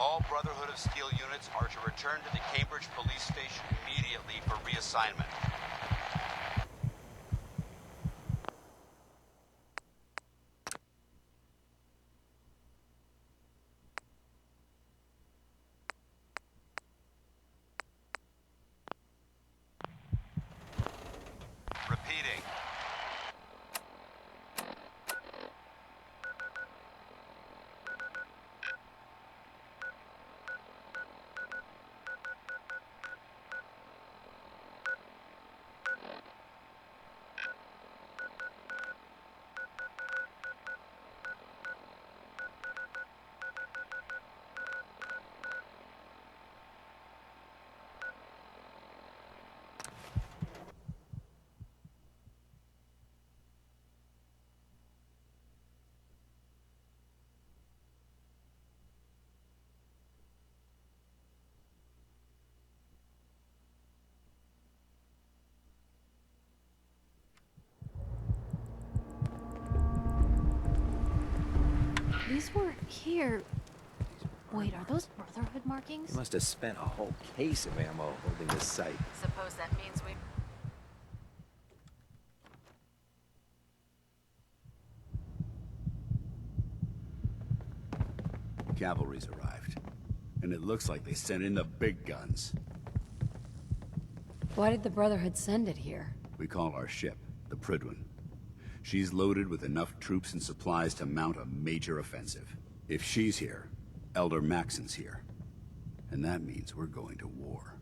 All Brotherhood of Steel units are to return to the Cambridge police station immediately for reassignment. Repeating. These weren't here. Wait, are those Brotherhood markings? They must have spent a whole case of ammo holding this site. Suppose that means we... Cavalry's arrived. And it looks like they sent in the big guns. Why did the Brotherhood send it here? We call our ship the Prydwen. She's loaded with enough troops and supplies to mount a major offensive. If she's here, Elder Maxon's here. And that means we're going to war.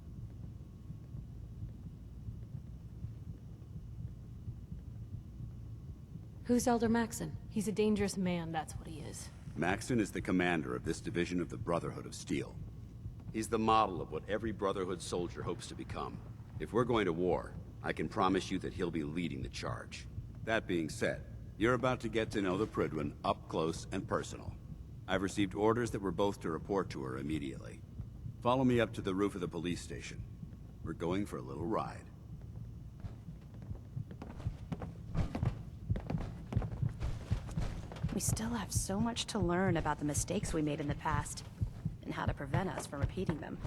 Who's Elder Maxon? He's a dangerous man, that's what he is. Maxon is the commander of this division of the Brotherhood of Steel. He's the model of what every Brotherhood soldier hopes to become. If we're going to war, I can promise you that he'll be leading the charge. That being said, you're about to get to know the Prydwen up close and personal. I've received orders that we're both to report to her immediately. Follow me up to the roof of the police station. We're going for a little ride. We still have so much to learn about the mistakes we made in the past, and how to prevent us from repeating them.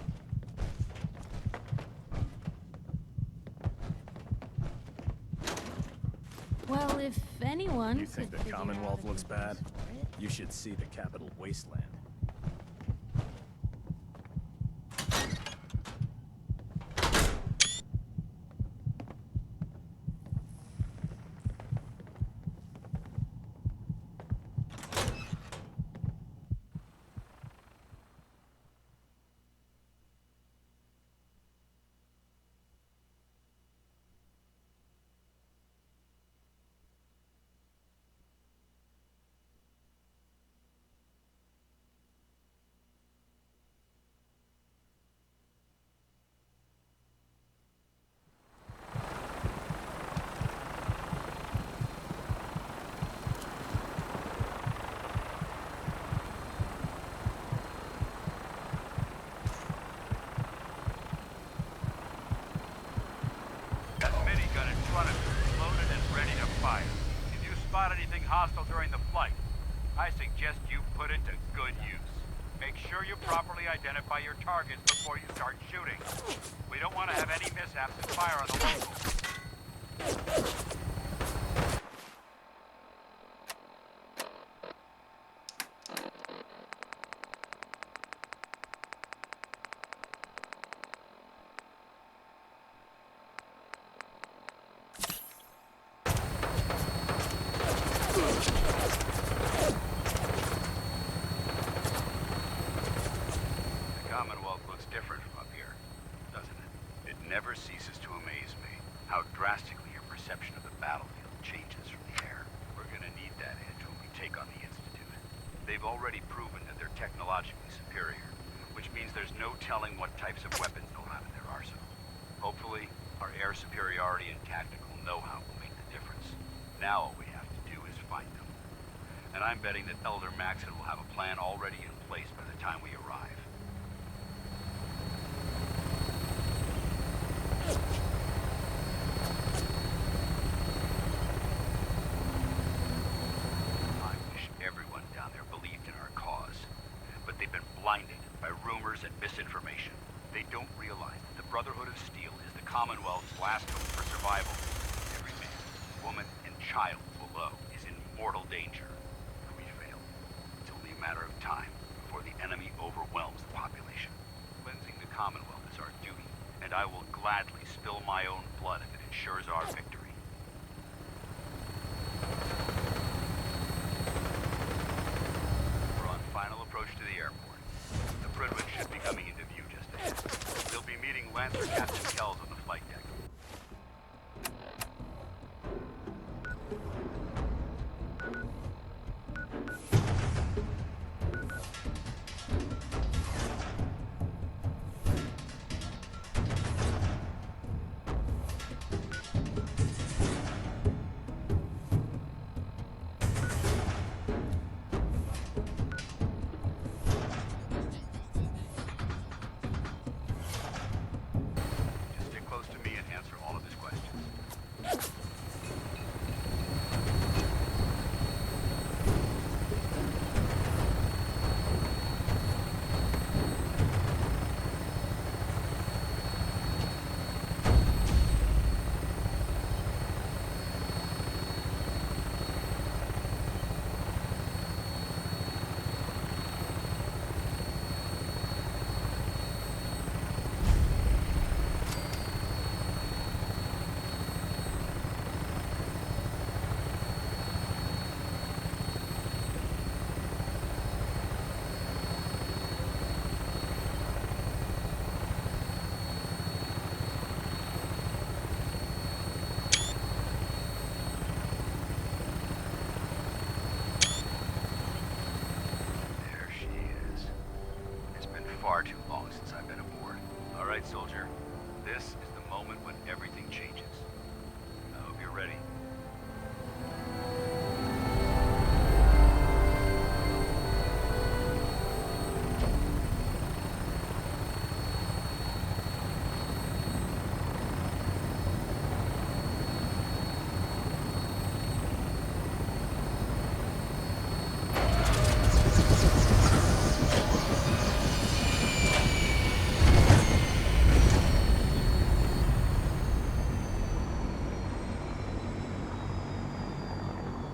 Well, if anyone... You think could the figure out Commonwealth a looks good bad? use for it. You should see the capital wasteland. Hostile during the flight. I suggest you put it to good use. Make sure you properly identify your targets before you start shooting. We don't want to have any mishaps and fire on the locals. Never ceases to amaze me how drastically your perception of the battlefield changes from the air. We're gonna need that edge when we take on the Institute. They've already proven that they're technologically superior, which means there's no telling what types of weapons they'll have in their arsenal. Hopefully, our air superiority and tactical know-how will make the difference. Now all we have to do is find them. And I'm betting that Elder Maxon will have a plan already in place by the time we arrive. I wish everyone down there believed in our cause, but they've been blinded by misinformation. They don't realize that the Brotherhood of Steel is the Commonwealth's last hope for survival. Every man, woman, and child below is in mortal danger. If we fail, it's only a matter of time before the enemy overwhelms the population. Cleansing the Commonwealth is our duty, and I will gladly spill my own blood if it ensures our victory. We're on final approach to the airport. The Pridwin should be coming into view just ahead. We'll be meeting Lancer Captain Kells on the flight deck. Just stick close to me and answer all of his questions. There she is. It's been far too long since I've been aboard. All right, soldier. This is the moment when everything changes. I hope you're ready.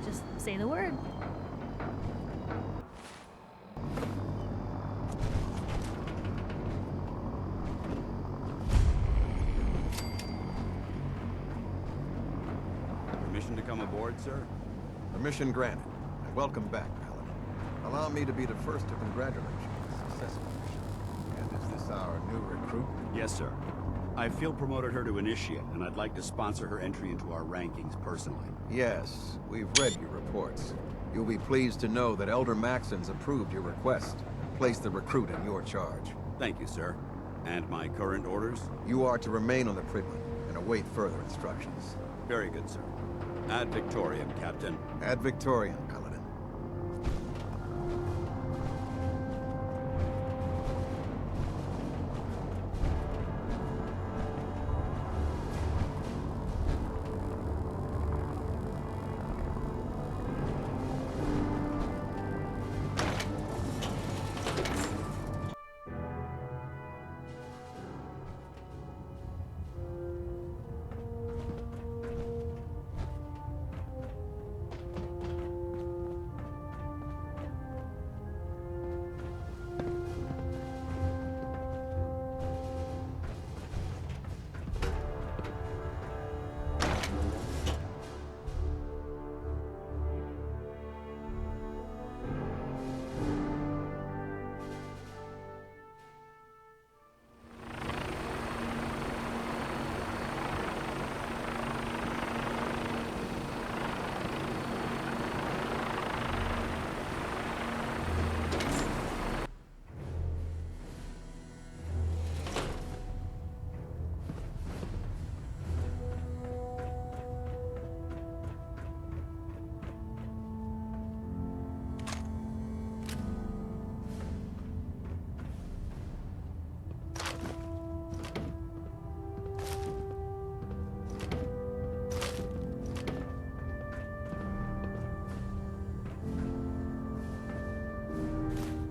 Just say the word. Permission to come aboard, sir? Permission granted, and welcome back, Paladin. Allow me to be the first to congratulate you on the success of the mission. And is this our new recruit? Yes, sir. I feel promoted her to initiate, and I'd like to sponsor her entry into our rankings personally. Yes, we've read your reports. You'll be pleased to know that Elder Maxon's approved your request and placed the recruit in your charge. Thank you, sir. And my current orders? You are to remain on the Pridwin and await further instructions. Very good, sir. Ad Victoriam, Captain. Ad Victoriam, Paladin.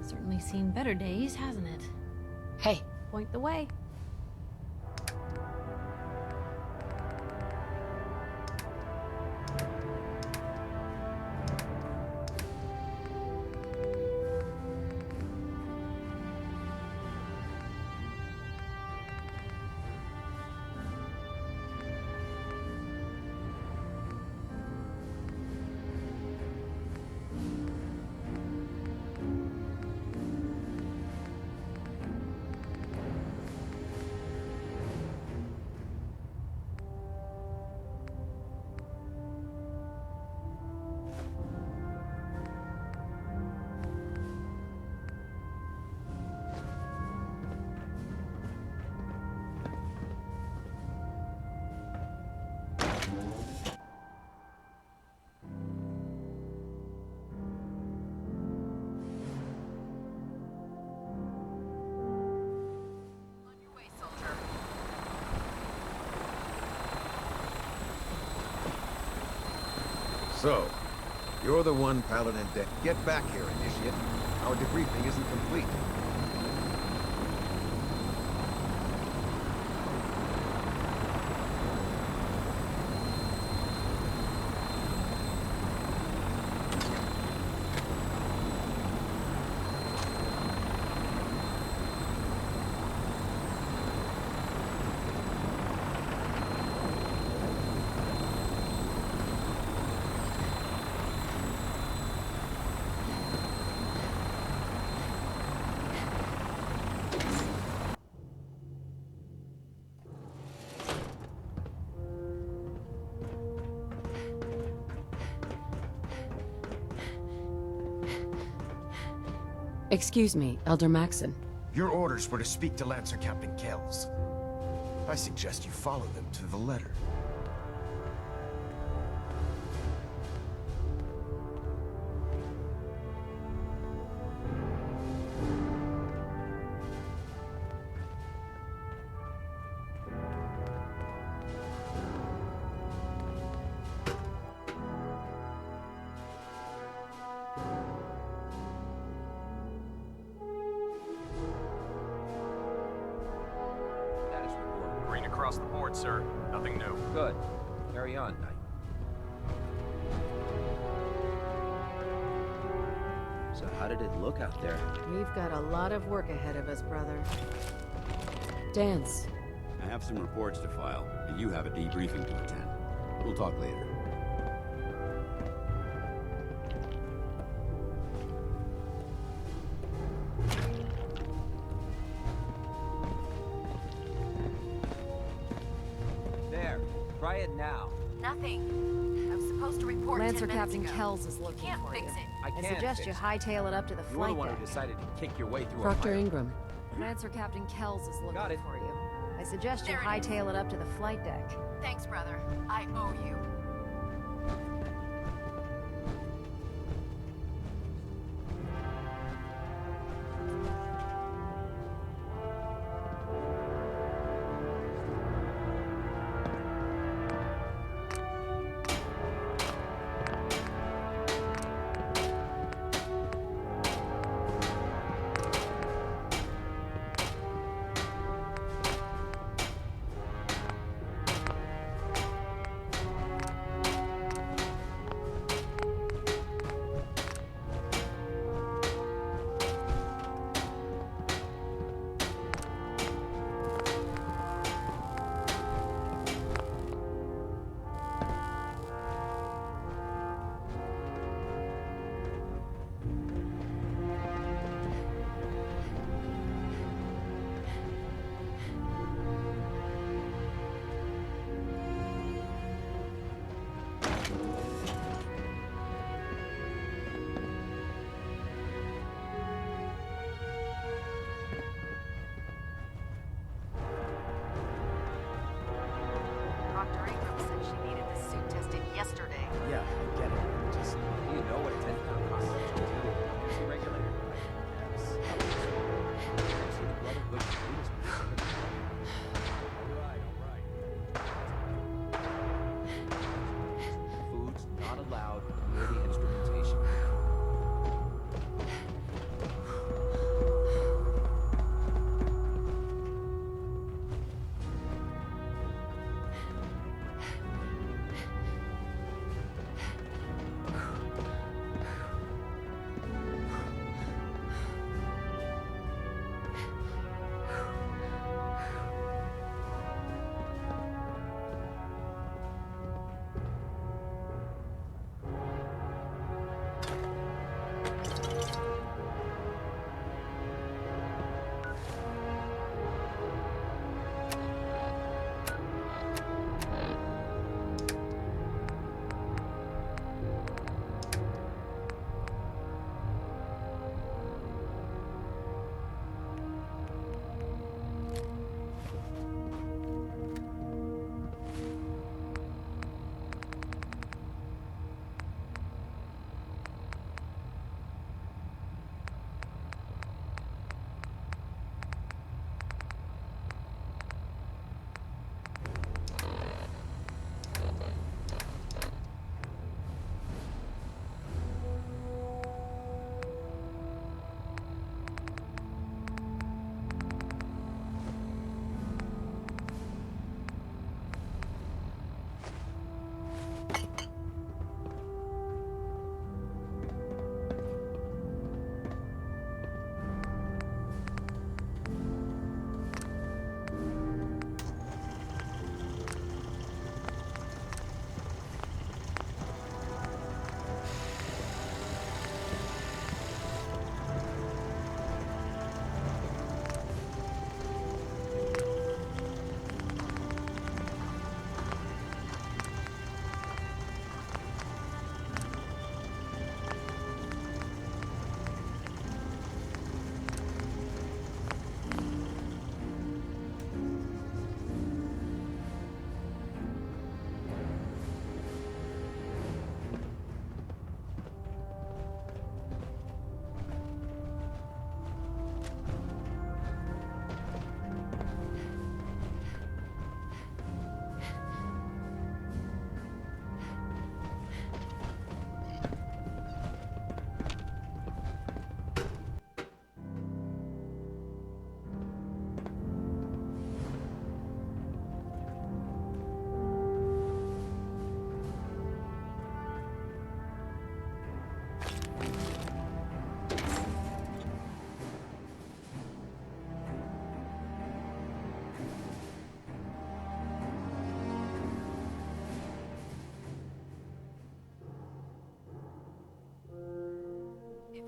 Certainly seen better days, hasn't it? Point the way. So, you're the one Paladin dead. Get back here, Initiate. Our debriefing isn't complete. Excuse me, Elder Maxon. Your orders were to speak to Lancer Captain Kells. I suggest you follow them to the letter. Status report. Green across the board, sir. Nothing new. Good. Carry on, Knight. So how did it look out there? We've got a lot of work ahead of us, brother. Dance. I have some reports to file, and you have a debriefing to attend. We'll talk later. There. Try it now. Nothing. I was supposed to report Lancer 10 minutes Captain ago. Kells is looking Can't for fix you. it. I I can't suggest fix you it. hightail it up to the You're the flight one deck. who decided to kick your way through Proctor a Ingram. Lancer Captain Kells is looking Got it. for you. I suggest you There it is. hightail it up to the flight deck. Thanks, brother. I owe you.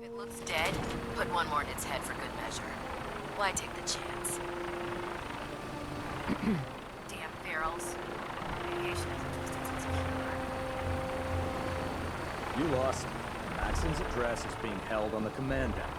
it looks dead, put one more in its head for good measure. Why take the chance? Damn ferals. Radiation has existed since You lost. Maxon's address is being held on the command deck.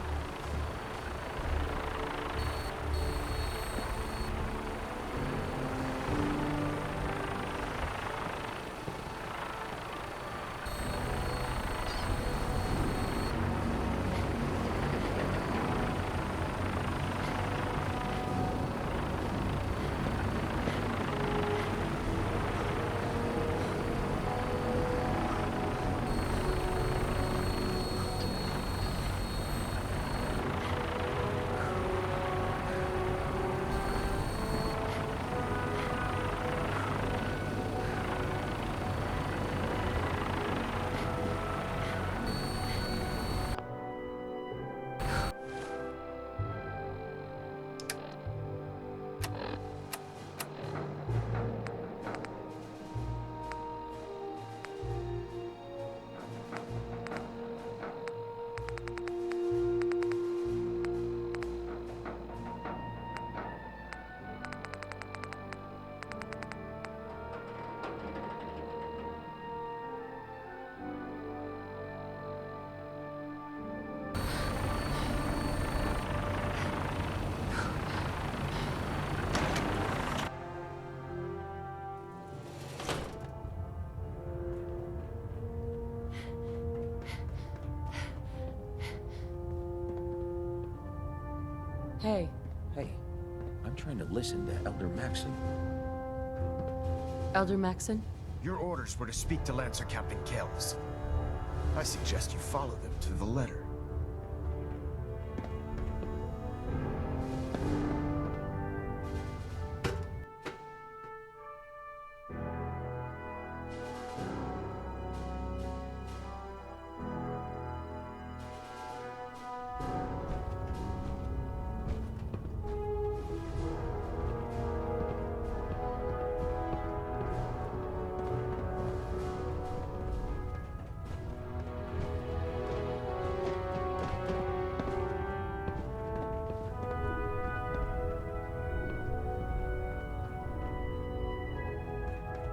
Hey, Hey, I'm trying to listen to Elder Maxon. Elder Maxon? Your orders were to speak to Lancer Captain Kells. I suggest you follow them to the letter.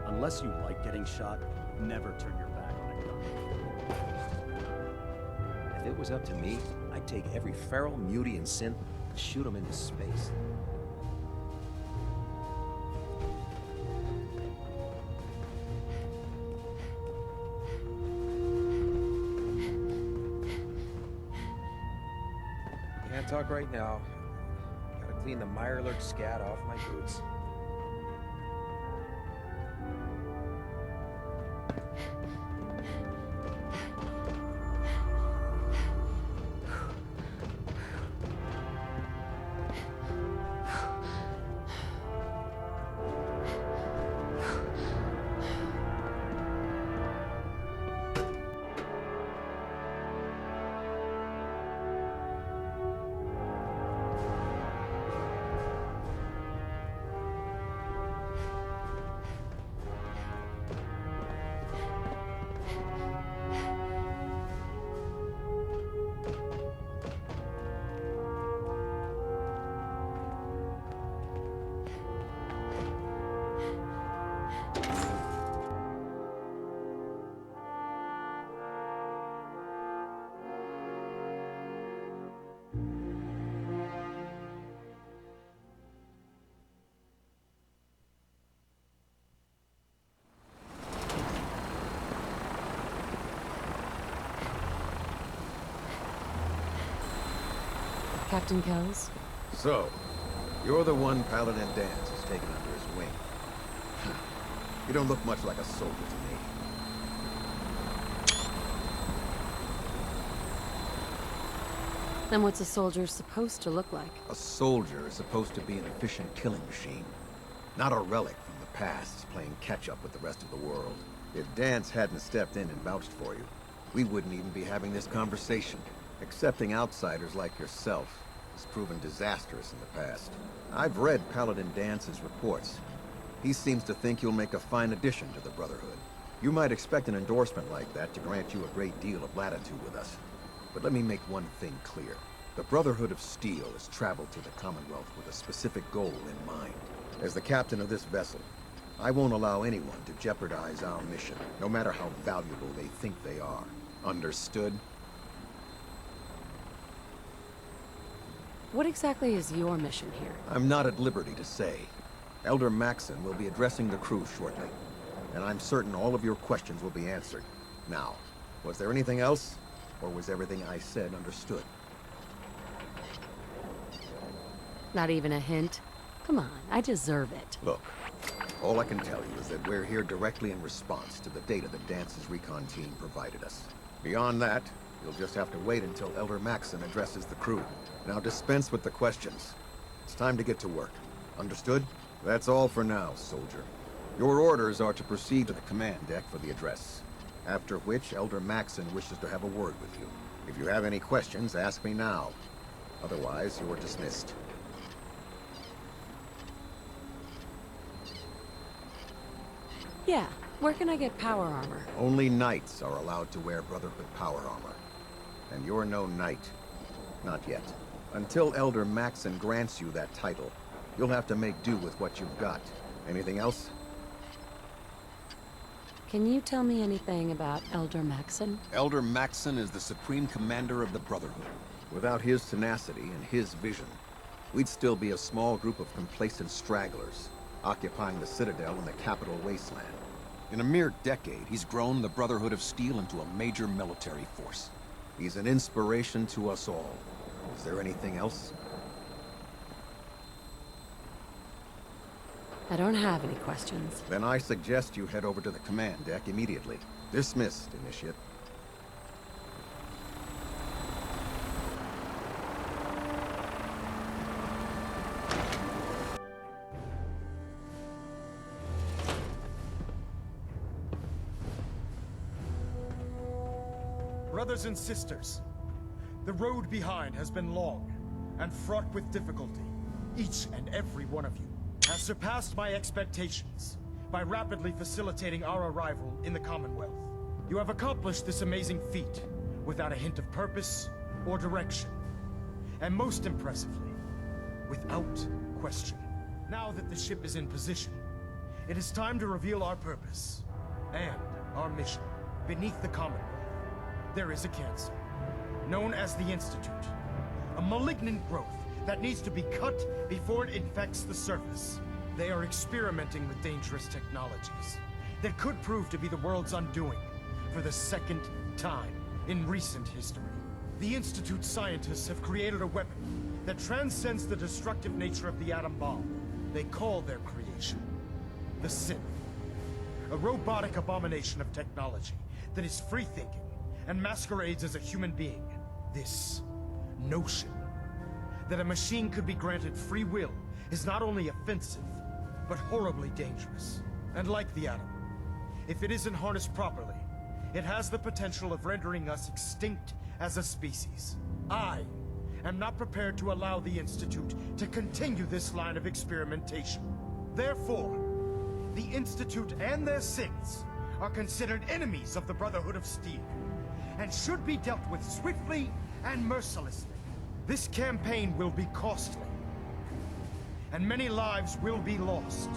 Unless you like getting shot, never turn your back on a gun. If it was up to me, I'd take every feral, mutie, and synth and shoot them into space. Can't talk right now. Gotta clean the Mirelurk scat off my boots. Captain Kells? So, you're the one Paladin Danse has taken under his wing. You don't look much like a soldier to me. Then what's a soldier supposed to look like? A soldier is supposed to be an efficient killing machine. Not a relic from the past, playing catch-up with the rest of the world. If Danse hadn't stepped in and vouched for you, we wouldn't even be having this conversation. Accepting outsiders like yourself has proven disastrous in the past. I've read Paladin Dance's reports. He seems to think you'll make a fine addition to the Brotherhood. You might expect an endorsement like that to grant you a great deal of latitude with us. but let me make one thing clear. The Brotherhood of Steel has traveled to the Commonwealth with a specific goal in mind. As the captain of this vessel, I won't allow anyone to jeopardize our mission, no matter how valuable they think they are. Understood? What exactly is your mission here? I'm not at liberty to say. Elder Maxon will be addressing the crew shortly, and I'm certain all of your questions will be answered. Now, was there anything else, or was everything I said understood? Not even a hint? Come on, I deserve it. Look, all I can tell you is that we're here directly in response to the data that Dance's recon team provided us. Beyond that, you'll just have to wait until Elder Maxon addresses the crew. Now dispense with the questions. It's time to get to work. Understood? That's all for now, soldier. Your orders are to proceed to the command deck for the address. After which, Elder Maxon wishes to have a word with you. If you have any questions, ask me now. Otherwise, you're dismissed. Yeah, where can I get power armor? Only knights are allowed to wear Brotherhood power armor. And you're no knight. Not yet. Until Elder Maxon grants you that title, you'll have to make do with what you've got. Anything else? Can you tell me anything about Elder Maxon? Elder Maxon is the supreme commander of the Brotherhood. Without his tenacity and his vision, we'd still be a small group of complacent stragglers, occupying the Citadel in the capital wasteland. In a mere decade, he's grown the Brotherhood of Steel into a major military force. He's an inspiration to us all. Is there anything else? I don't have any questions. Then I suggest you head over to the command deck immediately. Dismissed, Initiate. Brothers and sisters, the road behind has been long and fraught with difficulty. Each and every one of you has surpassed my expectations by rapidly facilitating our arrival in the Commonwealth. You have accomplished this amazing feat without a hint of purpose or direction. And most impressively, without question. Now that the ship is in position, it is time to reveal our purpose and our mission. Beneath the Commonwealth, there is a cancer, known as the Institute. A malignant growth that needs to be cut before it infects the surface. They are experimenting with dangerous technologies that could prove to be the world's undoing for the second time in recent history. The Institute's scientists have created a weapon that transcends the destructive nature of the atom bomb. They call their creation the Synth, a robotic abomination of technology that is free-thinking and masquerades as a human being. This notion that a machine could be granted free will is not only offensive, but horribly dangerous. And like the atom, if it isn't harnessed properly, it has the potential of rendering us extinct as a species. I am not prepared to allow the Institute to continue this line of experimentation. Therefore, the Institute and their synths are considered enemies of the Brotherhood of Steel, and should be dealt with swiftly and mercilessly. This campaign will be costly, and many lives will be lost.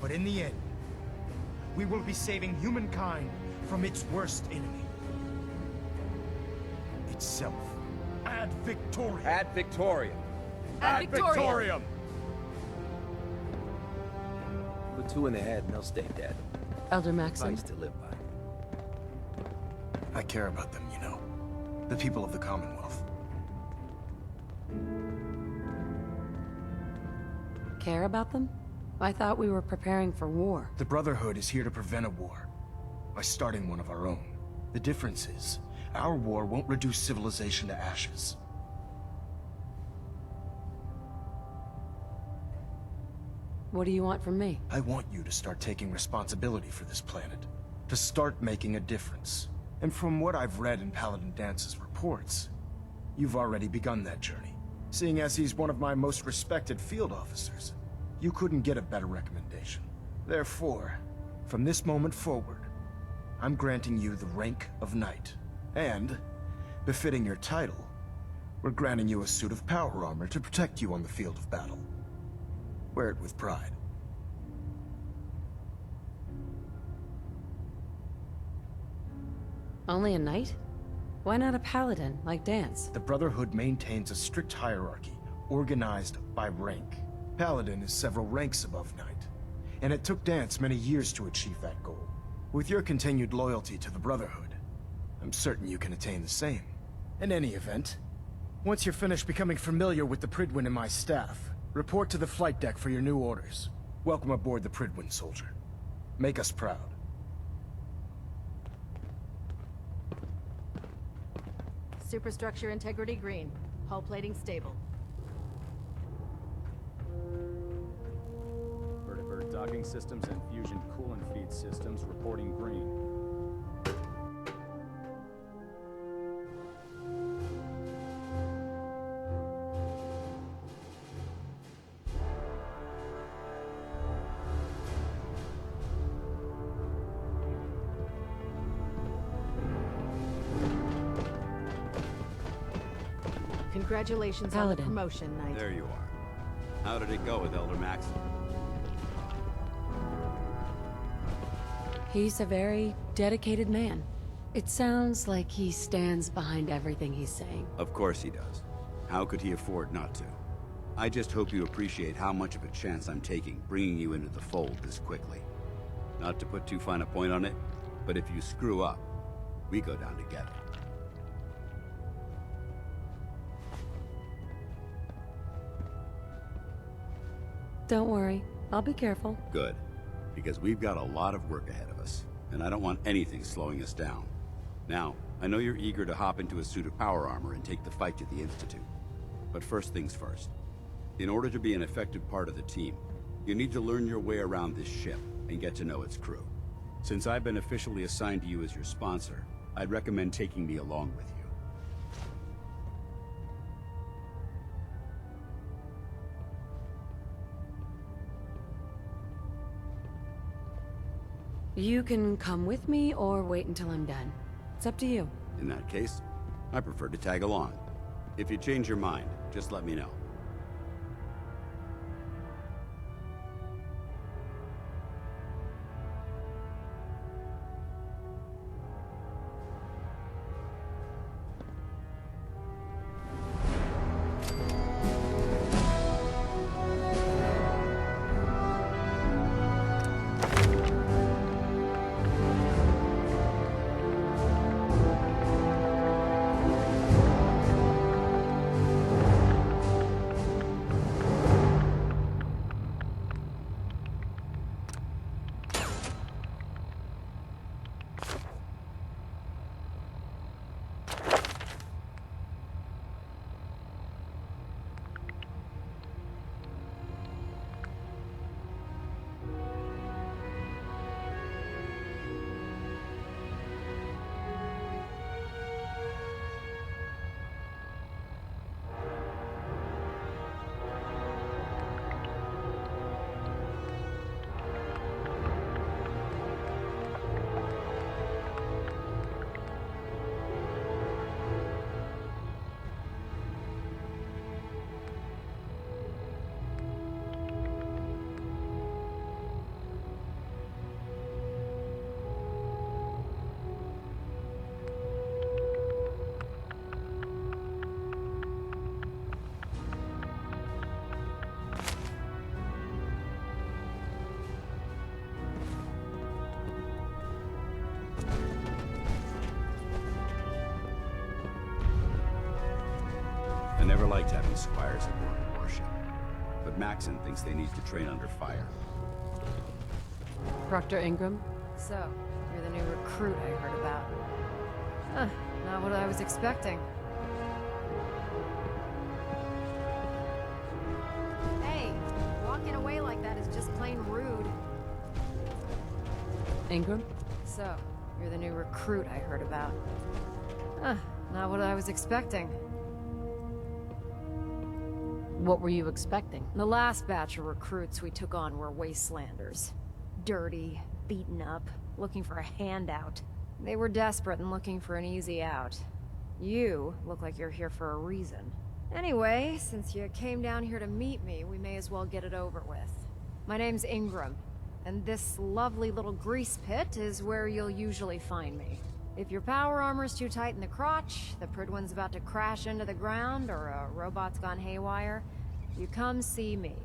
But in the end, we will be saving humankind from its worst enemy. Itself. Ad Victoriam. Ad Victoriam. Ad Victoriam. Put two in the head and they'll stay dead. Elder Maxon? Advice to live by. I care about them, you know. The people of the Commonwealth. Care about them? I thought we were preparing for war. The Brotherhood is here to prevent a war by starting one of our own. The difference is, our war won't reduce civilization to ashes. What do you want from me? I want you to start taking responsibility for this planet. To start making a difference. And from what I've read in Paladin Dance's reports, you've already begun that journey. Seeing as he's one of my most respected field officers, you couldn't get a better recommendation. Therefore, from this moment forward, I'm granting you the rank of Knight. And, Befitting your title, we're granting you a suit of power armor to protect you on the field of battle. Wear it with pride. Only a knight? Why not a paladin, like Dance? The Brotherhood maintains a strict hierarchy, organized by rank. Paladin is several ranks above knight, and it took Dance many years to achieve that goal. With your continued loyalty to the Brotherhood, I'm certain you can attain the same. In any event, once you're finished becoming familiar with the Prydwen and my staff, report to the flight deck for your new orders. Welcome aboard the Prydwen, soldier. Make us proud. Superstructure integrity green. Hull plating stable. Vertibird docking systems and fusion coolant feed systems reporting green. Congratulations on the promotion, Knight. There you are. How did it go with Elder Maxon? He's a very dedicated man. It sounds like he stands behind everything he's saying. Of course he does. How could he afford not to? I just hope you appreciate how much of a chance I'm taking bringing you into the fold this quickly. Not to put too fine a point on it, but if you screw up, we go down together. Don't worry, I'll be careful. Good, because we've got a lot of work ahead of us, and I don't want anything slowing us down. Now, I know you're eager to hop into a suit of power armor and take the fight to the Institute. But first things first. In order to be an effective part of the team, you need to learn your way around this ship and get to know its crew. Since I've been officially assigned to you as your sponsor, I'd recommend taking me along with you. You can come with me or wait until I'm done. It's up to you. In that case, I prefer to tag along. If you change your mind, just let me know. I never liked having squires aboard a warship, but Maxon thinks they need to train under fire. Proctor Ingram? So, you're the new recruit I heard about. Huh, not what I was expecting. Hey, walking away like that is just plain rude. Ingram? So, you're the new recruit I heard about. Huh, not what I was expecting. What were you expecting? The last batch of recruits we took on were wastelanders. Dirty, beaten up, looking for a handout. They were desperate and looking for an easy out. You look like you're here for a reason. Anyway, since you came down here to meet me, we may as well get it over with. My name's Ingram, and this lovely little grease pit is where you'll usually find me. If your power armor's too tight in the crotch, the Pridwin's about to crash into the ground, or a robot's gone haywire, you come see me.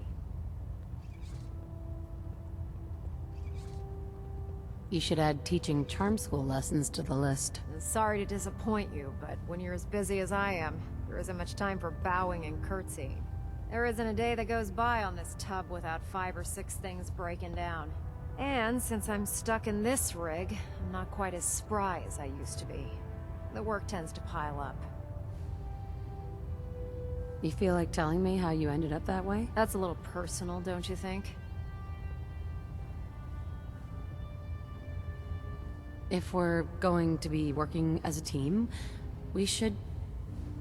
You should add teaching charm school lessons to the list. Sorry to disappoint you, but when you're as busy as I am, there isn't much time for bowing and curtsying. There isn't a day that goes by on this tub without 5 or 6 things breaking down. And since I'm stuck in this rig, I'm not quite as spry as I used to be. The work tends to pile up. You feel like telling me how you ended up that way? That's a little personal, don't you think? If we're going to be working as a team, we should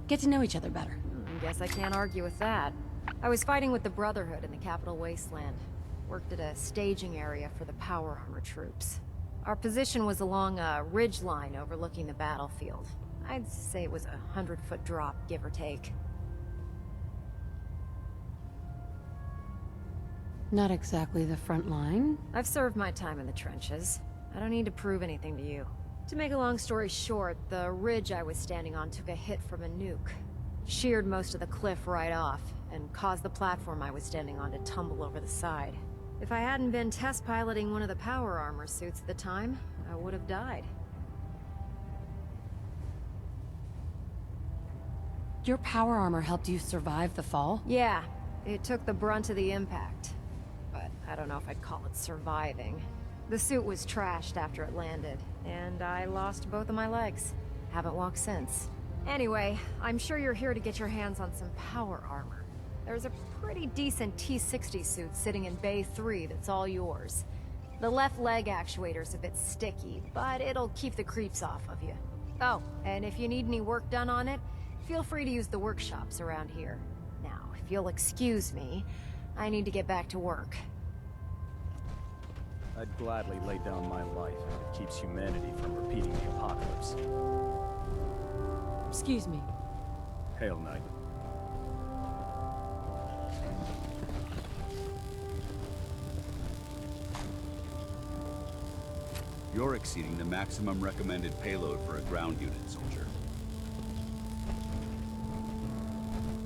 get to know each other better. Guess I can't argue with that. I was fighting with the Brotherhood in the Capital Wasteland. Worked at a staging area for the power armor troops. Our position was along a ridge line overlooking the battlefield. I'd say it was a 100-foot drop, give or take. Not exactly the front line. I've served my time in the trenches. I don't need to prove anything to you. To make a long story short, the ridge I was standing on took a hit from a nuke. Sheared most of the cliff right off, and caused the platform I was standing on to tumble over the side. If I hadn't been test piloting one of the power armor suits at the time, I would have died. Your power armor helped you survive the fall? Yeah, it took the brunt of the impact. But I don't know if I'd call it surviving. The suit was trashed after it landed, and I lost both of my legs. Haven't walked since. Anyway, I'm sure you're here to get your hands on some power armor. There's a pretty decent T-60 suit sitting in Bay 3 that's all yours. The left leg actuator's a bit sticky, but it'll keep the creeps off of you. Oh, and if you need any work done on it, feel free to use the workshops around here. Now, if you'll excuse me, I need to get back to work. I'd gladly lay down my life if it keeps humanity from repeating the apocalypse. Excuse me. Hail, Knight. You're exceeding the maximum recommended payload for a ground unit, soldier.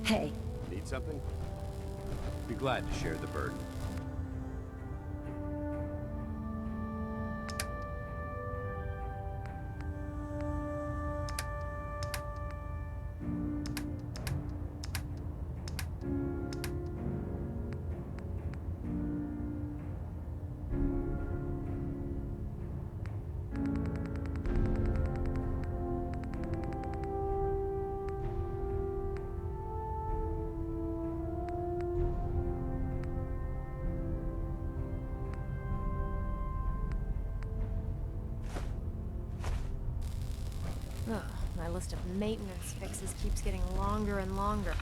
Hey. Need something? Be glad to share the burden. Ugh, my list of maintenance fixes keeps getting longer and longer.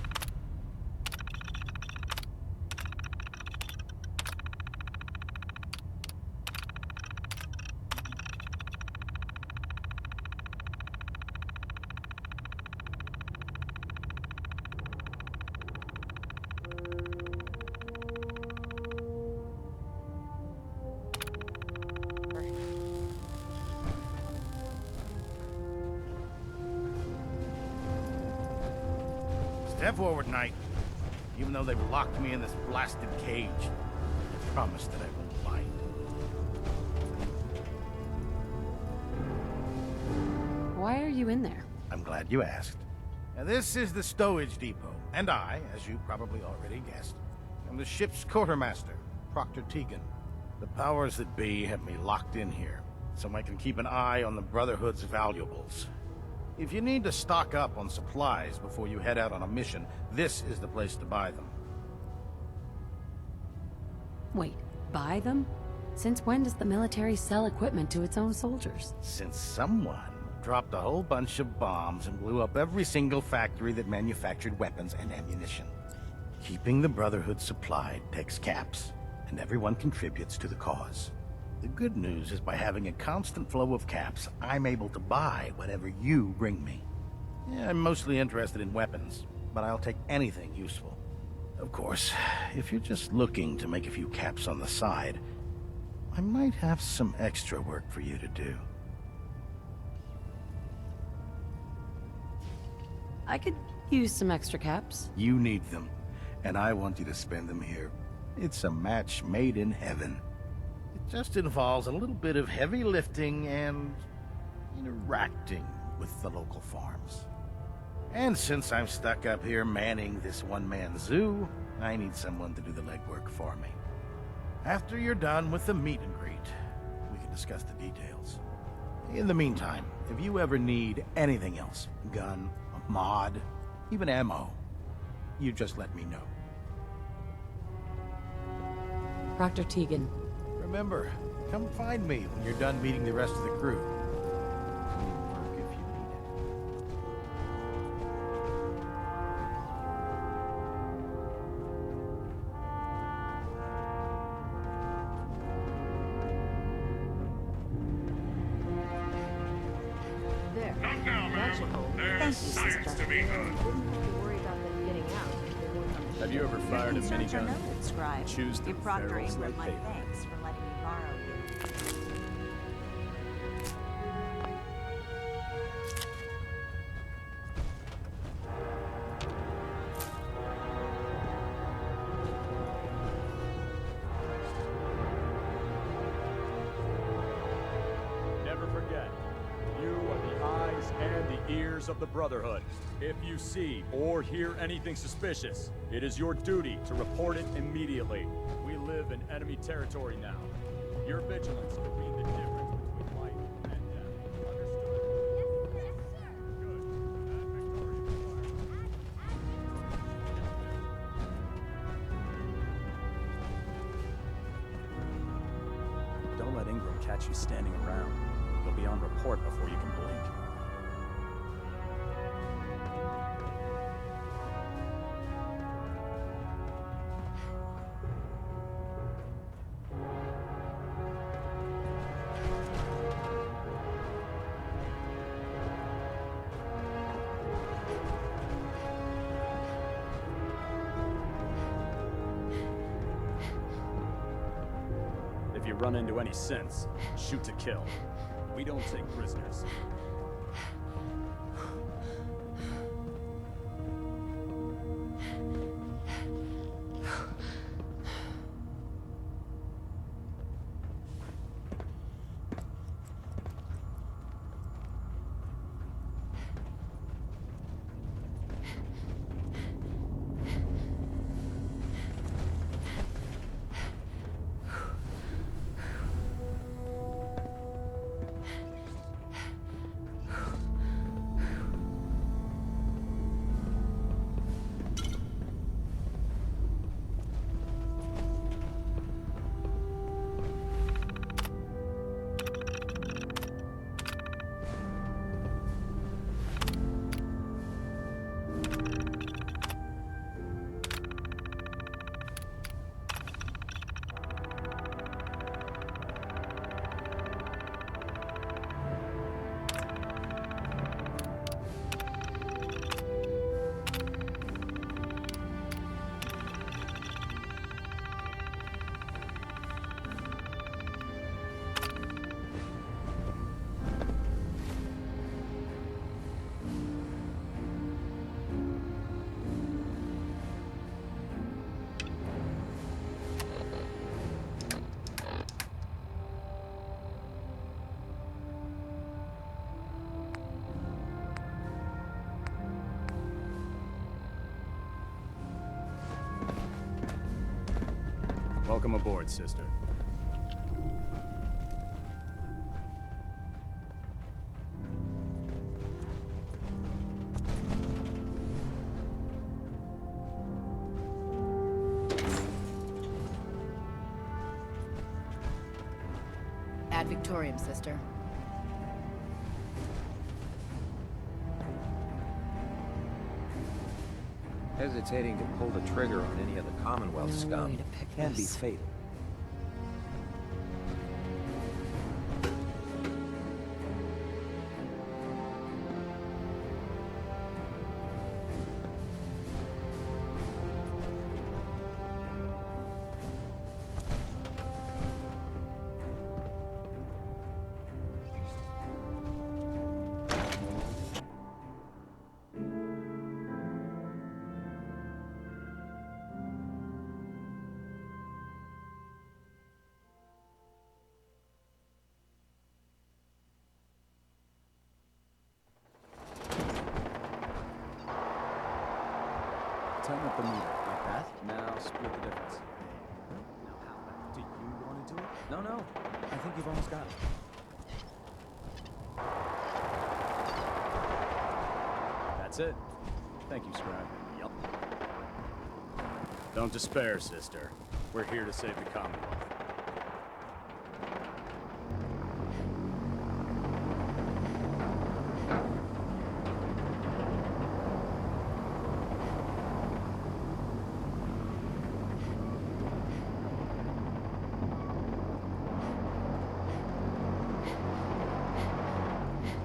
Step forward, Knight. Even though they've locked me in this blasted cage, I promise that I won't bite. Why are you in there? I'm glad you asked. Now, this is the stowage depot, and I, as you probably already guessed, am the ship's quartermaster, Proctor Tegan. The powers that be have me locked in here, so I can keep an eye on the Brotherhood's valuables. If you need to stock up on supplies before you head out on a mission, this is the place to buy them. Wait, buy them? Since when does the military sell equipment to its own soldiers? Since someone dropped a whole bunch of bombs and blew up every single factory that manufactured weapons and ammunition. Keeping the Brotherhood supplied takes caps, and everyone contributes to the cause. The good news is by having a constant flow of caps, I'm able to buy whatever you bring me. Yeah, I'm mostly interested in weapons, but I'll take anything useful. Of course, if you're just looking to make a few caps on the side, I might have some extra work for you to do. I could use some extra caps. You need them, and I want you to spend them here. It's a match made in heaven. It just involves a little bit of heavy lifting and interacting with the local farms. And since I'm stuck up here manning this one-man zoo, I need someone to do the legwork for me. After you're done with the meet and greet, we can discuss the details. In the meantime, if you ever need anything else, gun, a mod, even ammo, you just let me know. Proctor Tegan. Remember, come find me when you're done meeting the rest of the crew. I need work if you need it. There. That should hold. Thank you, sister. Wouldn't have to worry about them getting out. Have you ever fired a minigun? Scribe. Choose the Your proctoring barrels were like my paper. thanks for letting me borrow you. Never forget, you are the eyes and the ears of the Brotherhood. If you see or hear anything suspicious, it is your duty to report it immediately. We live in enemy territory now. Your vigilance could mean the difference between life and death. Understood? Yes, sir. Good. Don't let Ingram catch you standing around. You'll be on report before you can blink. If you run into any sense, shoot to kill. We don't take prisoners. Welcome aboard, sister. Ad Victoriam, sister. Hesitating to pull the trigger on any of the Commonwealth No scum way to pick can be this. fatal. tighten up the meter. Like that? Now split the difference. Now how about... Do you want to do it? No, no. I think you've almost got it. That's it. Thank you, Scribe. Yup. Don't despair, sister. We're here to save the Commonwealth.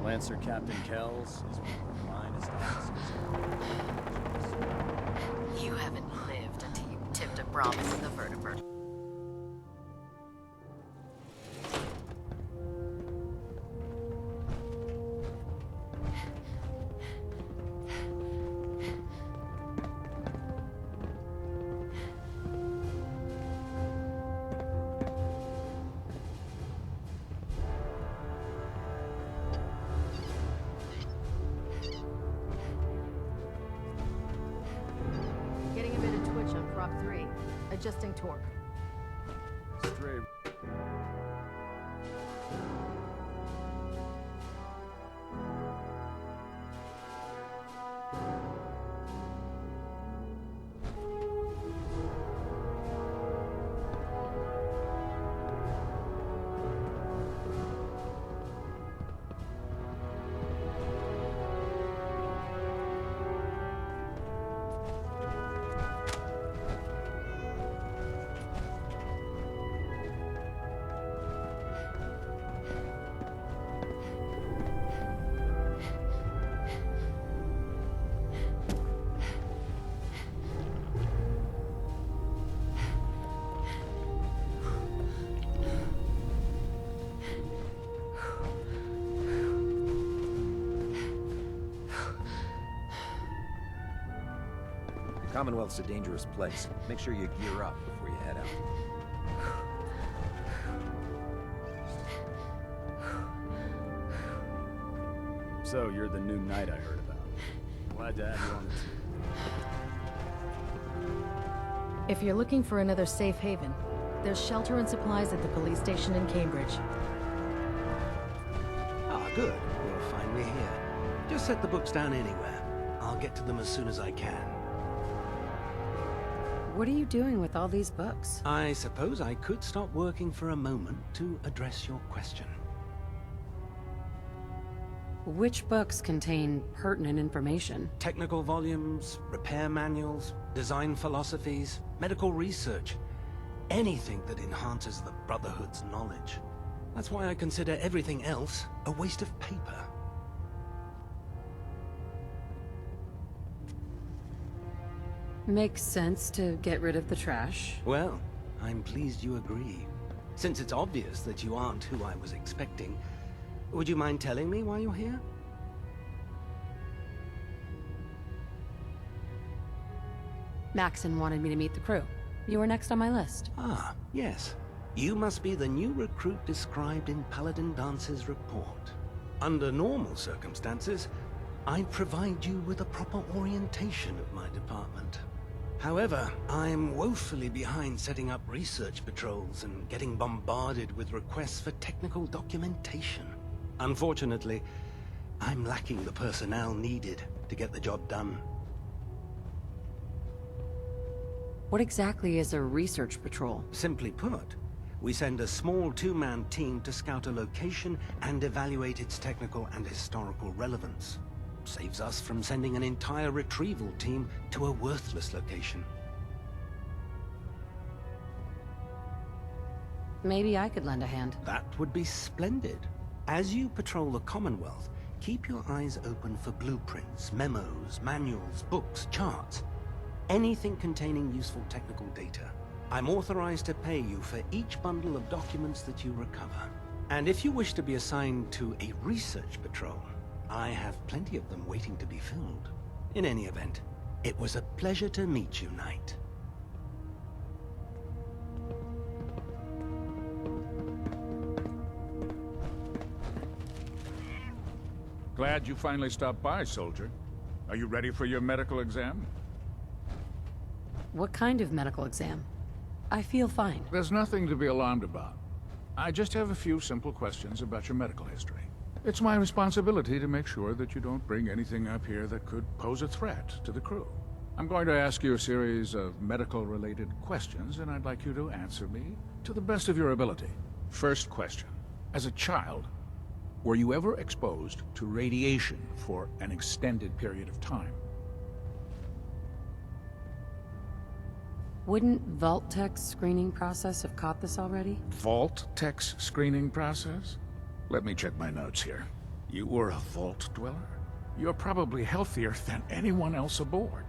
Lancer Captain Kells is one of our finest officers. You haven't lived until you tipped a Brahmin with a vertebrate. Getting a bit of twitch on prop 3. Adjusting torque. Stray. The Commonwealth's a dangerous place. Make sure you gear up before you head out. So, you're the new knight I heard about. Glad to have you on the team. If you're looking for another safe haven, there's shelter and supplies at the police station in Cambridge. Ah, good. You'll find me here. Just set the books down anywhere. I'll get to them as soon as I can. What are you doing with all these books? I suppose I could stop working for a moment to address your question. Which books contain pertinent information? Technical volumes, repair manuals, design philosophies, medical research. Anything that enhances the Brotherhood's knowledge. That's why I consider everything else a waste of paper. Makes sense to get rid of the trash. Well, I'm pleased you agree. Since it's obvious that you aren't who I was expecting, would you mind telling me why you're here? Maxon wanted me to meet the crew. You were next on my list. Ah, yes. You must be the new recruit described in Paladin Dance's report. Under normal circumstances, I'd provide you with a proper orientation of my department. However, I'm woefully behind setting up research patrols and getting bombarded with requests for technical documentation. Unfortunately, I'm lacking the personnel needed to get the job done. What exactly is a research patrol? Simply put, we send a small two-man team to scout a location and evaluate its technical and historical relevance. Saves us from sending an entire retrieval team to a worthless location. Maybe I could lend a hand. That would be splendid. As you patrol the Commonwealth, keep your eyes open for blueprints, memos, manuals, books, charts. Anything containing useful technical data. I'm authorized to pay you for each bundle of documents that you recover. And if you wish to be assigned to a research patrol, I have plenty of them waiting to be filled. In any event, it was a pleasure to meet you, Knight. Glad you finally stopped by, soldier. Are you ready for your medical exam? What kind of medical exam? I feel fine. There's nothing to be alarmed about. I just have a few simple questions about your medical history. It's my responsibility to make sure that you don't bring anything up here that could pose a threat to the crew. I'm going to ask you a series of medical-related questions, and I'd like you to answer me to the best of your ability. First question. As a child, were you ever exposed to radiation for an extended period of time? Wouldn't Vault-Tech's screening process have caught this already? Vault-Tech's screening process? Let me check my notes here. You were a Vault Dweller? You're probably healthier than anyone else aboard.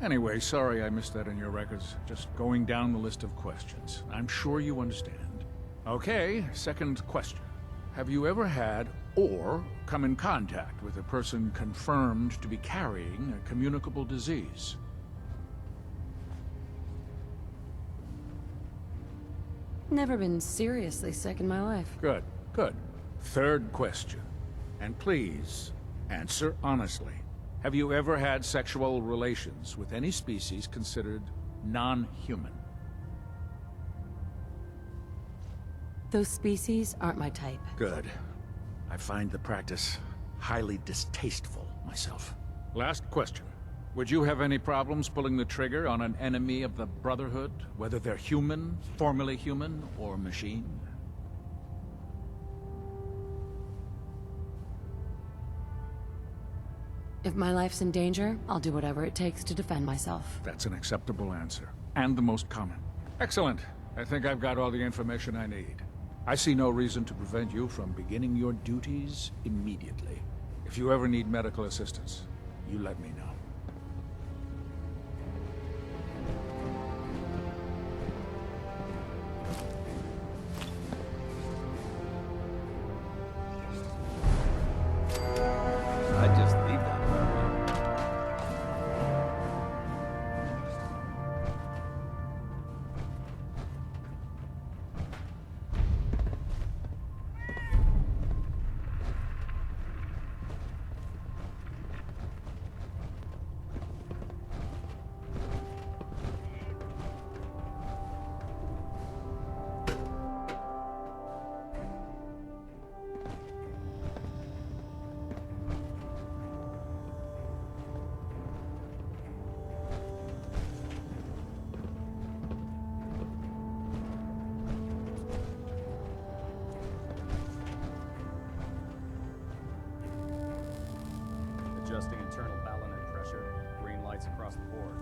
Anyway, sorry I missed that in your records. Just going down the list of questions. I'm sure you understand. Okay, second question. Have you ever had or come in contact with a person confirmed to be carrying a communicable disease? Never been seriously sick in my life. Good, good. Third question. And please, answer honestly. Have you ever had sexual relations with any species considered non-human? Those species aren't my type. Good. I find the practice highly distasteful myself. Last question. Would you have any problems pulling the trigger on an enemy of the Brotherhood, whether they're human, formerly human, or machine? If my life's in danger, I'll do whatever it takes to defend myself. That's an acceptable answer, and the most common. Excellent. I think I've got all the information I need. I see no reason to prevent you from beginning your duties immediately. If you ever need medical assistance, you let me know. I'd just leave that alone. Adjusting internal ballonet pressure. Green lights across the board.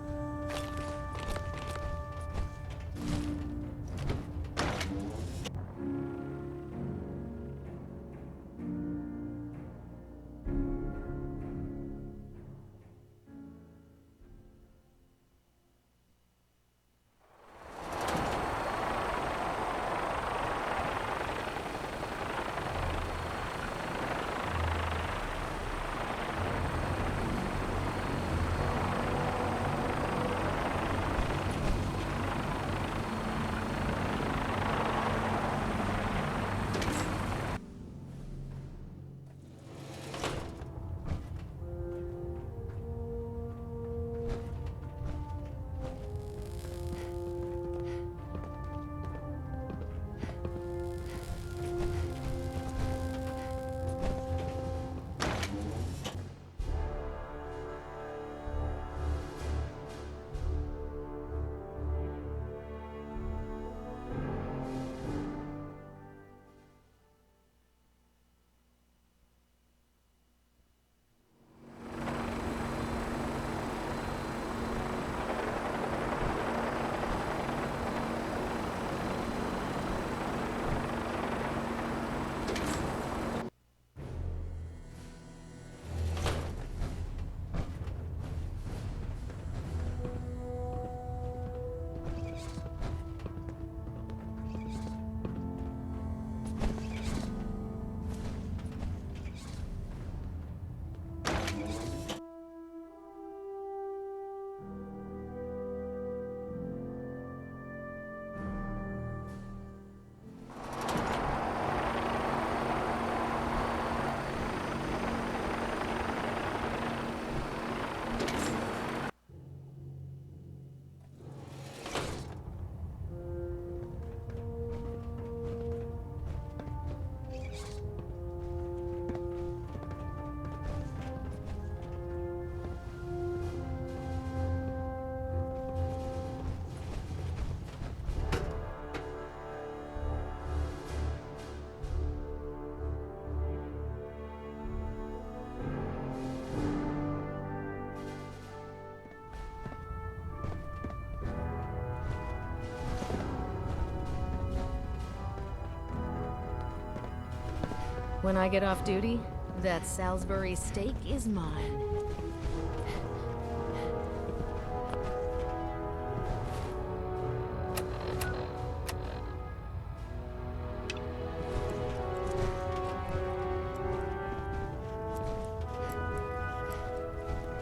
When I get off duty, that Salisbury steak is mine.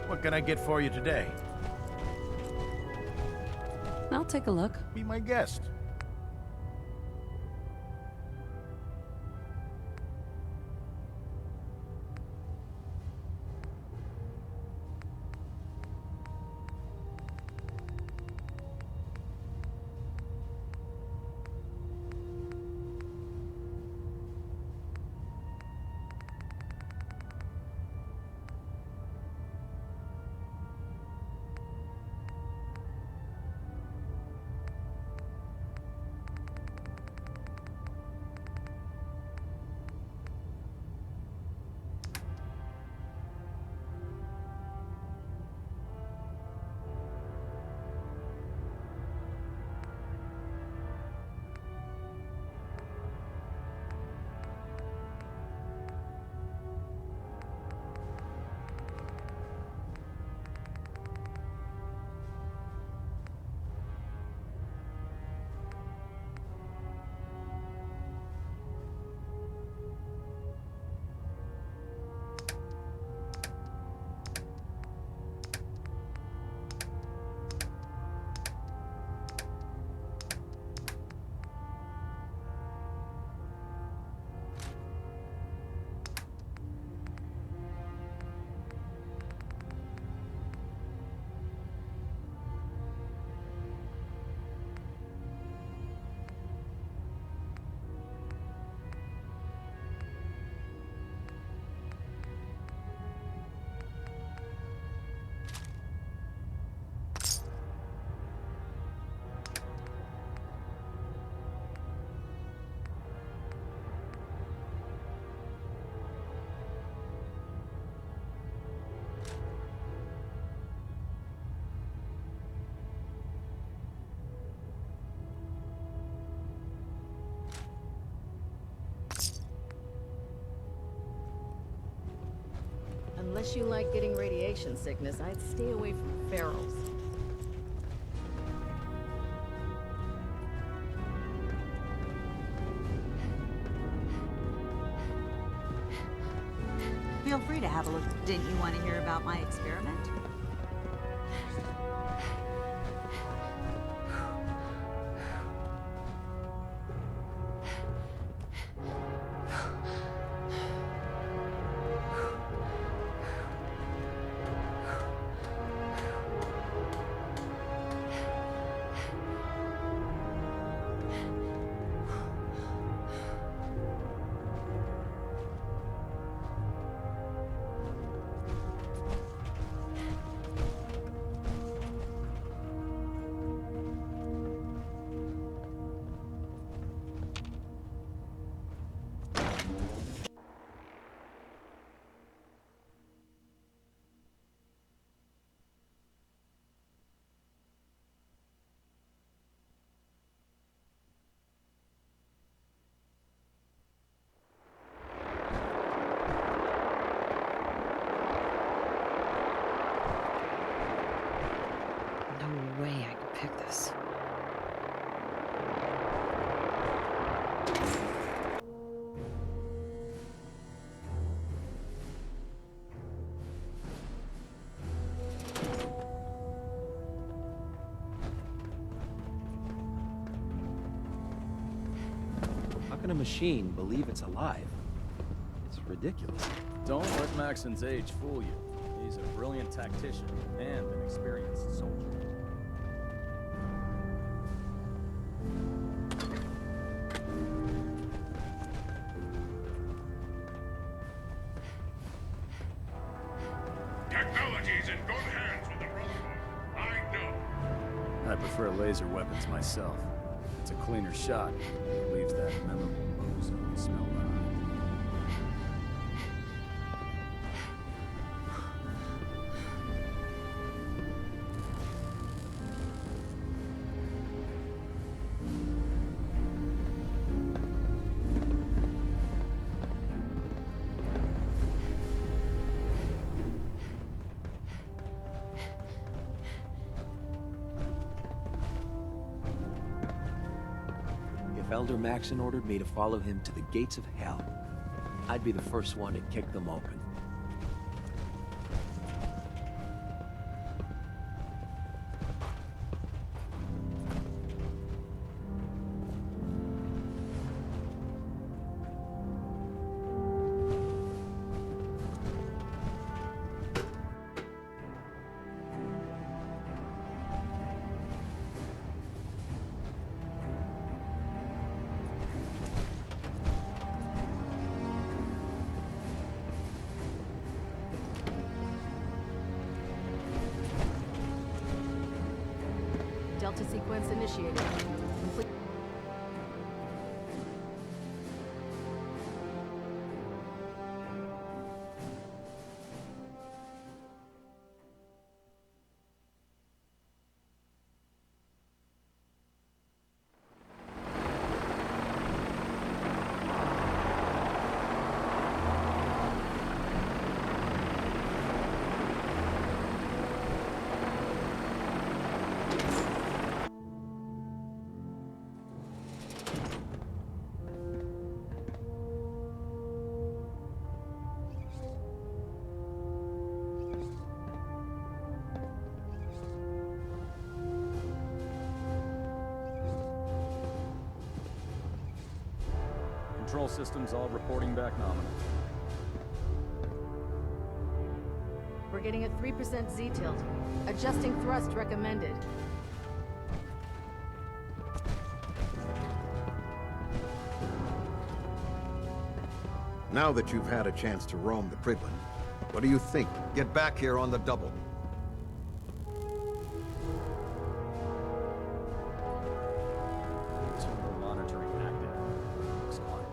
What can I get for you today? I'll take a look. Be my guest. Unless you like getting radiation sickness, I'd stay away from ferals. Feel free to have a look. Didn't you want to hear about my experiment? No way I could pick this. How can a machine believe it's alive? It's ridiculous. Don't let Maxon's age fool you. He's a brilliant tactician and an experienced soldier. Technology's in good hands with the Brotherhood. I know. I prefer laser weapons myself. It's a cleaner shot. It leaves that memorable ozone smell behind. If Elder Maxon ordered me to follow him to the gates of hell, I'd be the first one to kick them open. Delta sequence initiated. Complete. Control systems all reporting back nominal. We're getting a 3% Z tilt. Adjusting thrust recommended. Now that you've had a chance to roam the Prydwen, what do you think? Get back here on the double. Terminal monitoring active. Looks fine.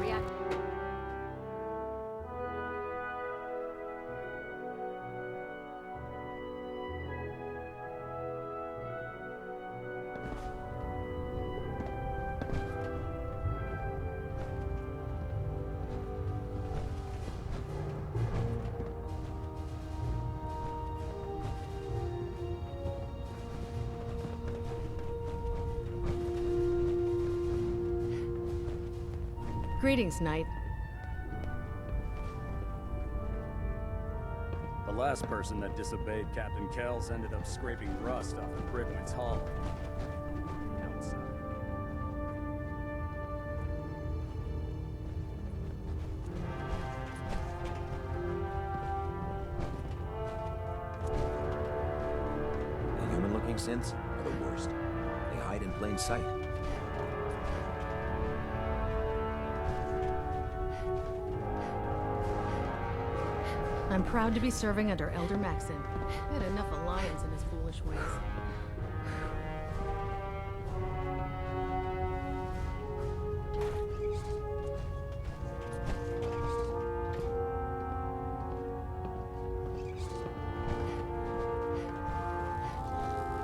React. Greetings, Knight. The last person that disobeyed Captain Kells ended up scraping rust off of Prydwen's hull. Outside. The human-looking synths are the worst. They hide in plain sight. I'm proud to be serving under Elder Maxon. He had enough alliance in his foolish ways.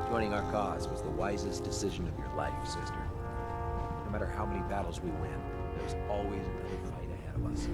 Joining our cause was the wisest decision of your life, sister. No matter how many battles we win, there's always another fight ahead of us.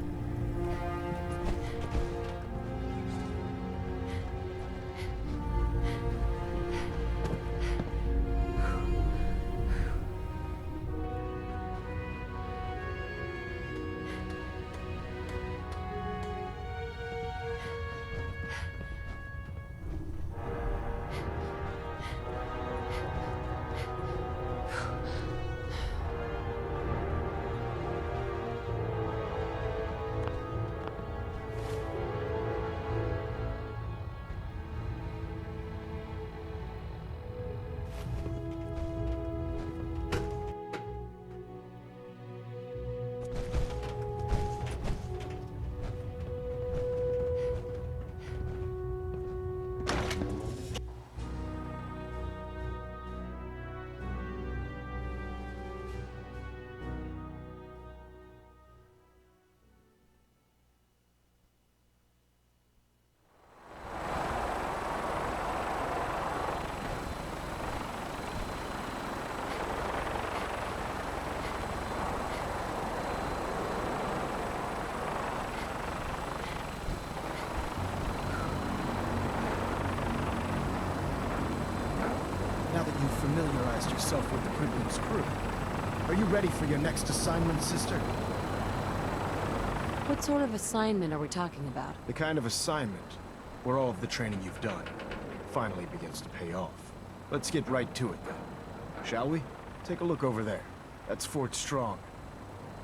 familiarized yourself with the Pridwin's crew. Are you ready for your next assignment, sister? What sort of assignment are we talking about? The kind of assignment where all of the training you've done finally begins to pay off. Let's get right to it, then. Shall we? Take a look over there. That's Fort Strong.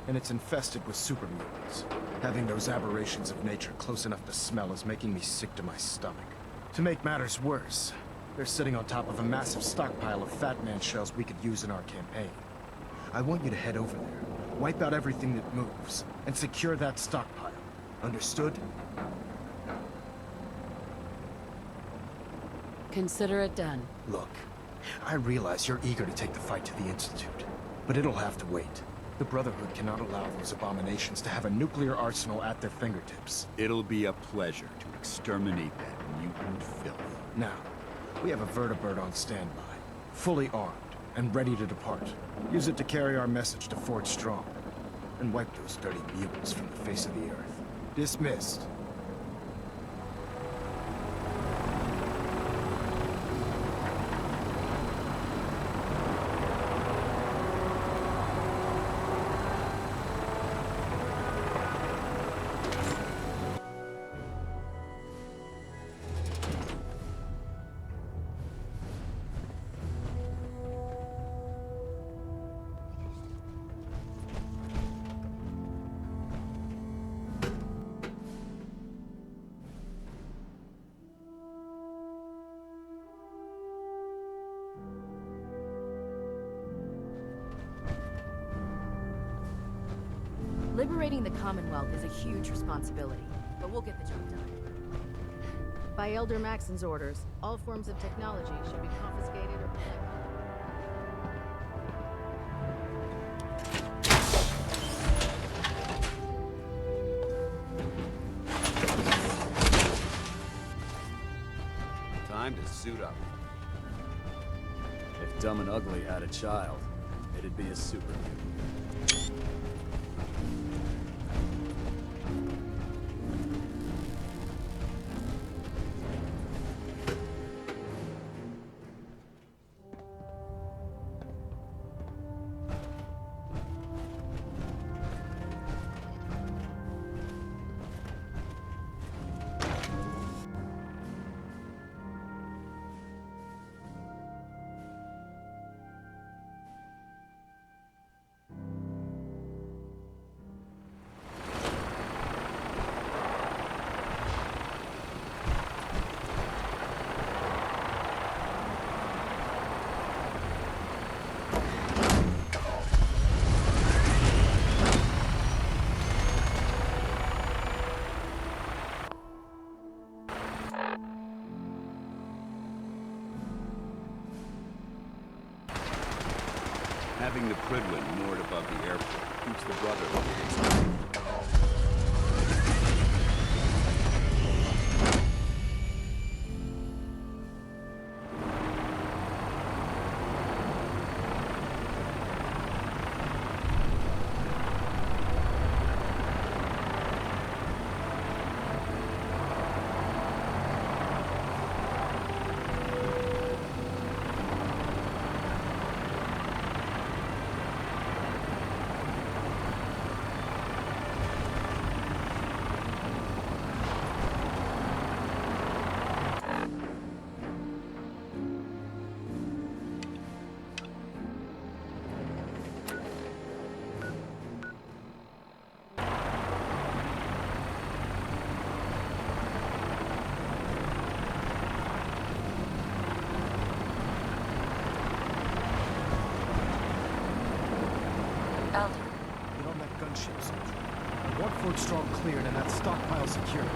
And it's infested with super mutants. Having those aberrations of nature close enough to smell is making me sick to my stomach. To make matters worse, they're sitting on top of a massive stockpile of Fat Man shells we could use in our campaign. I want you to head over there, wipe out everything that moves, and secure that stockpile. Understood? Consider it done. Look, I realize you're eager to take the fight to the Institute, but it'll have to wait. The Brotherhood cannot allow those abominations to have a nuclear arsenal at their fingertips. It'll be a pleasure to exterminate that mutant filth. Now, we have a vertibird on standby, fully armed and ready to depart. Use it to carry our message to Fort Strong, and wipe those dirty mutants from the face of the earth. Dismissed. Liberating the Commonwealth is a huge responsibility, but we'll get the job done. By Elder Maxon's orders, all forms of technology should be confiscated or protected. Time to suit up. If Dumb and Ugly had a child, it'd be a super mutant. Having the Pridwin moored above the airport keeps the Brotherhood. Get on that gunship, soldier. I want Fort Strong cleared and that stockpile secured.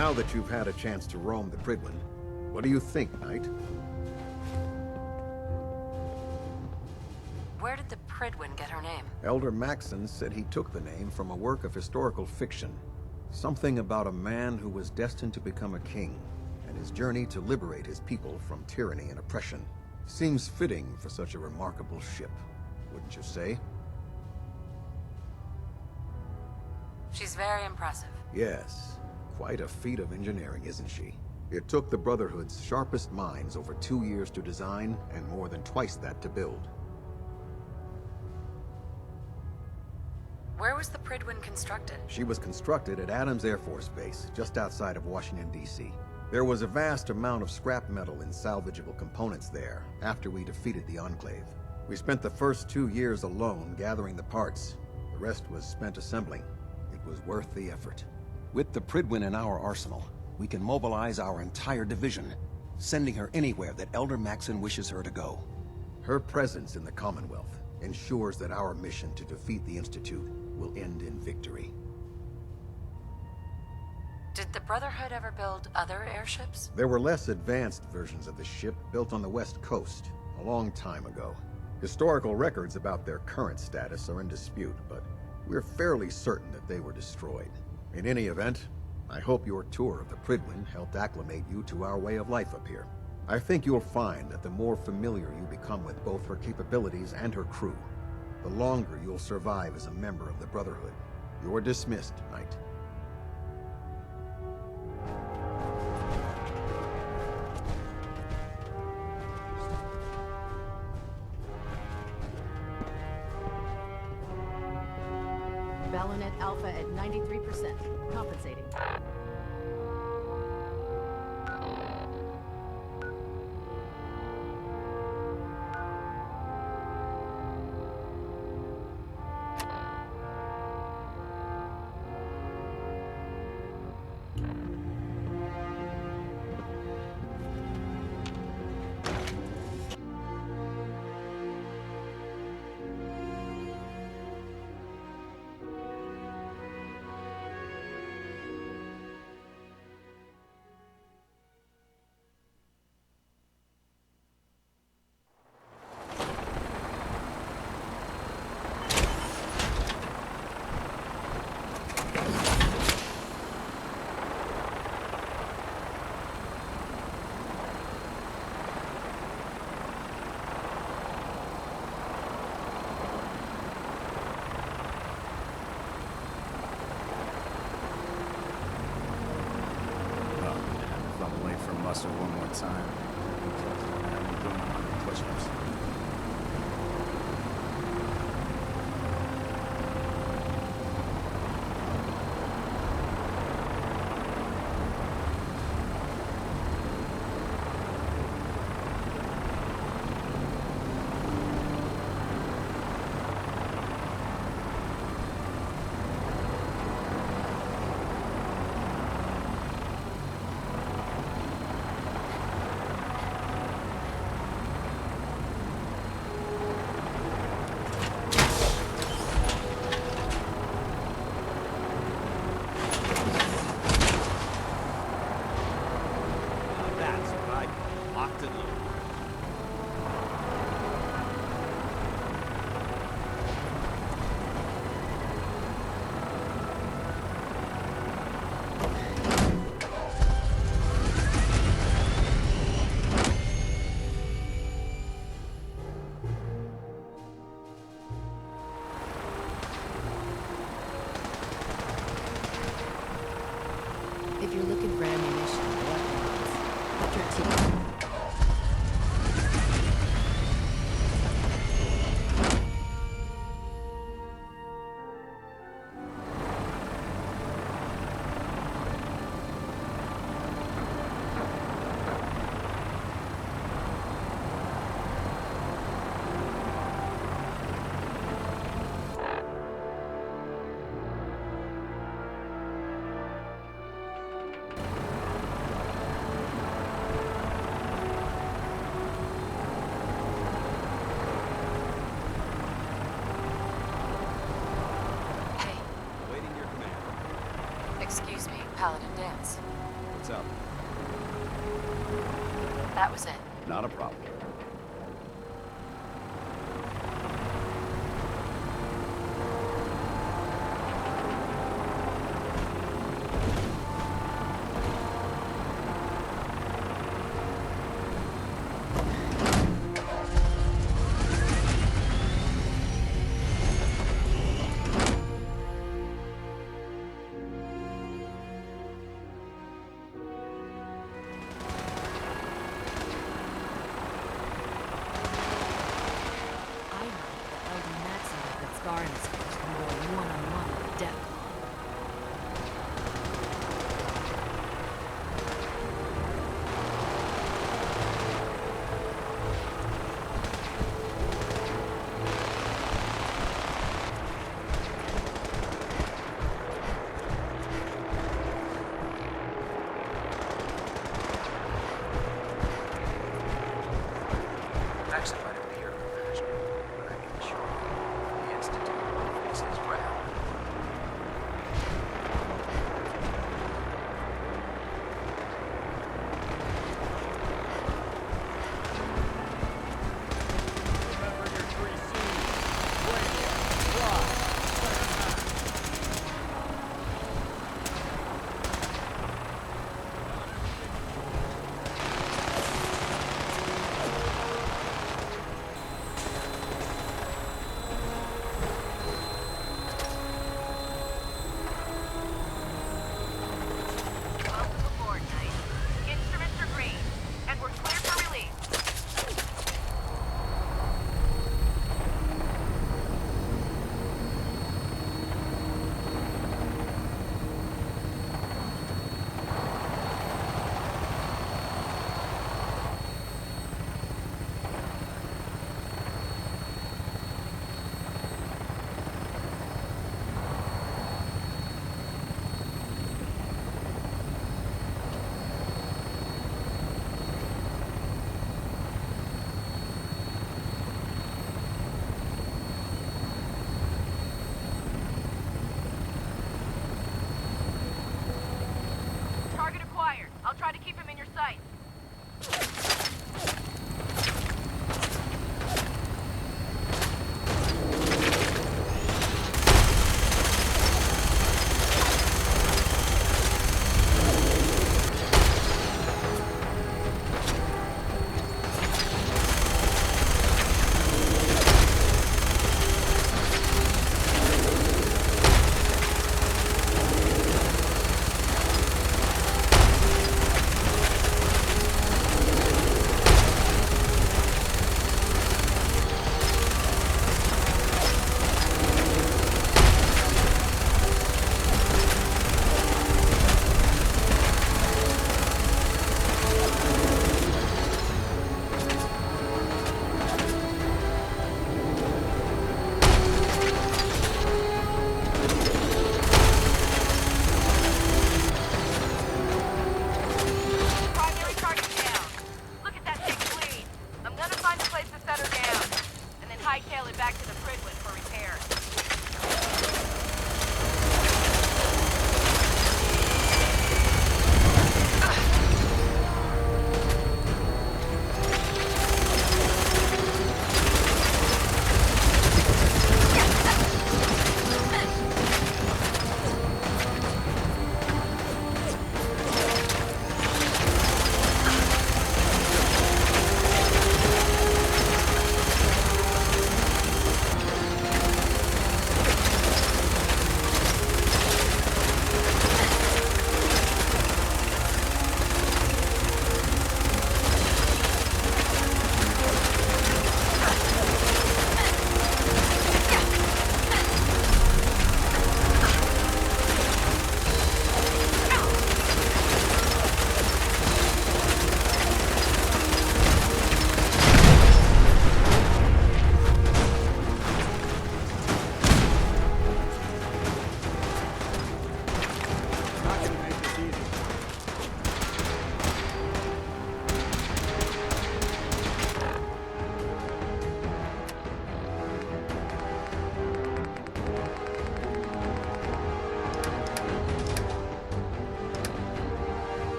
Now that you've had a chance to roam the Prydwen, what do you think, Knight? Where did the Prydwen get her name? Elder Maxon said he took the name from a work of historical fiction. Something about a man who was destined to become a king, and his journey to liberate his people from tyranny and oppression. Seems fitting for such a remarkable ship, wouldn't you say? She's very impressive. Yes. Quite a feat of engineering, isn't she? It took the Brotherhood's sharpest minds over 2 years to design, and more than twice that to build. Where was the Prydwen constructed? She was constructed at Adams Air Force Base, just outside of Washington, D.C. There was a vast amount of scrap metal and salvageable components there, after we defeated the Enclave. We spent the first 2 years alone gathering the parts. The rest was spent assembling. It was worth the effort. With the Prydwen in our arsenal, we can mobilize our entire division, sending her anywhere that Elder Maxon wishes her to go. Her presence in the Commonwealth ensures that our mission to defeat the Institute will end in victory. Did the Brotherhood ever build other airships? There were less advanced versions of the ship built on the West Coast a long time ago. Historical records about their current status are in dispute, but we're fairly certain that they were destroyed. In any event, I hope your tour of the Prydwen helped acclimate you to our way of life up here. I think you'll find that the more familiar you become with both her capabilities and her crew, the longer you'll survive as a member of the Brotherhood. You're dismissed, Knight. Balonet Alpha at 93%. Compensating. Muster one more time. I'm doing 100 push-ups. If you're looking for ammunition, weapons, your team. Excuse me, Paladin Dance. up. That was it. Not a problem.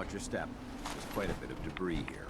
Watch your step. There's quite a bit of debris here.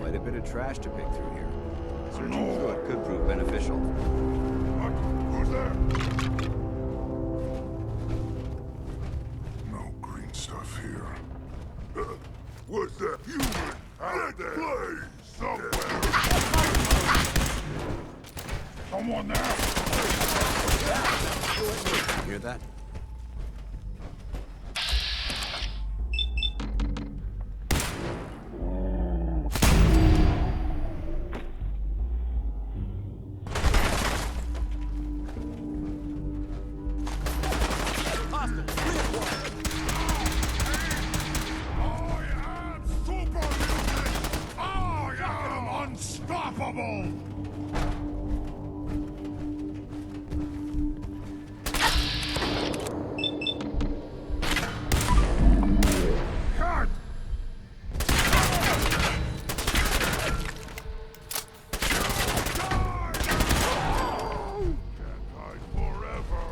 Quite a bit of trash to pick through here. Searching through it could prove beneficial. What? Who's there? No green stuff here. What's that human out there? Play somewhere. Someone there? You hear that? Unstoppable! Cut! Can't hide forever.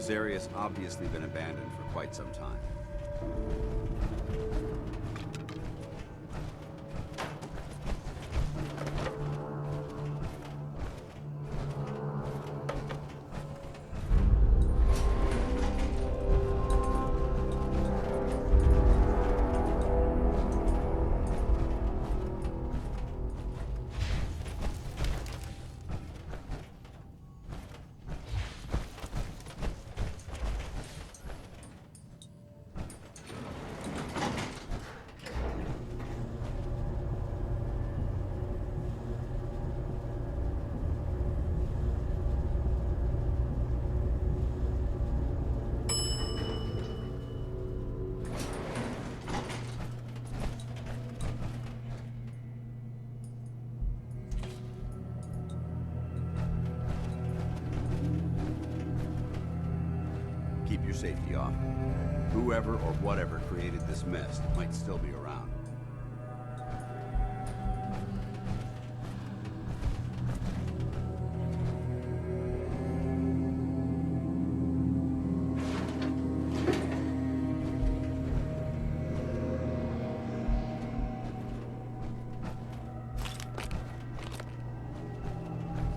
This area's obviously been abandoned for quite some time. Keep your safety off. Whoever or whatever created this mess might still be around.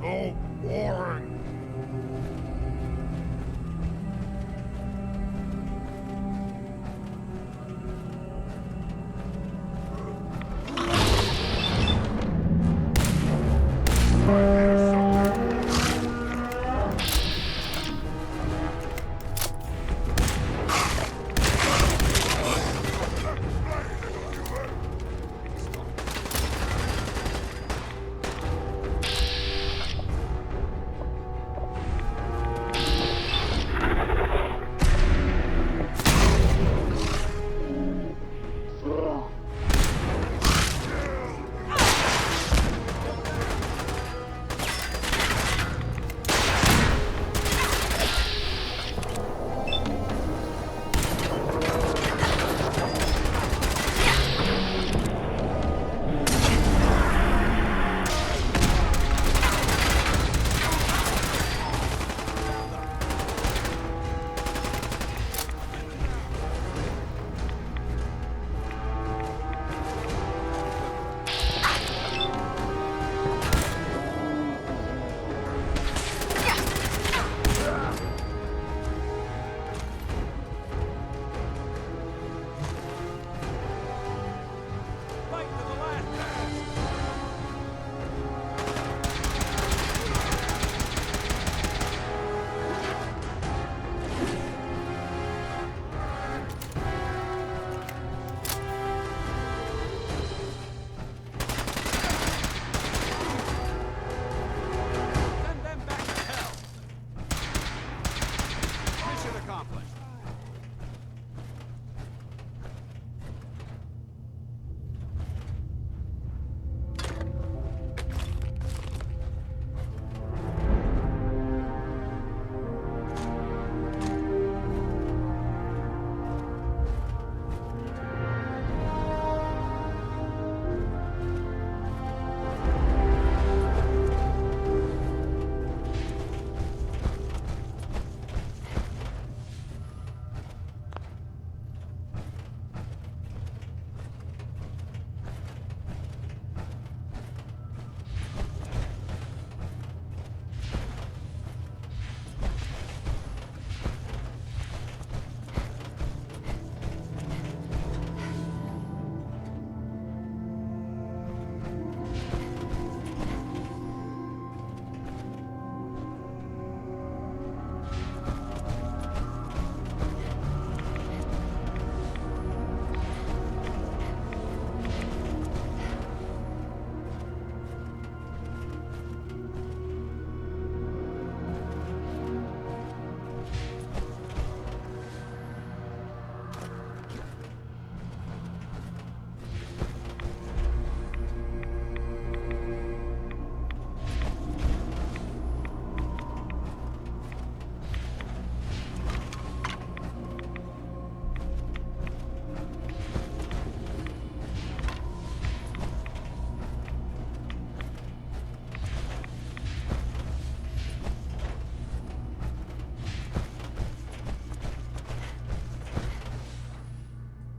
So boring.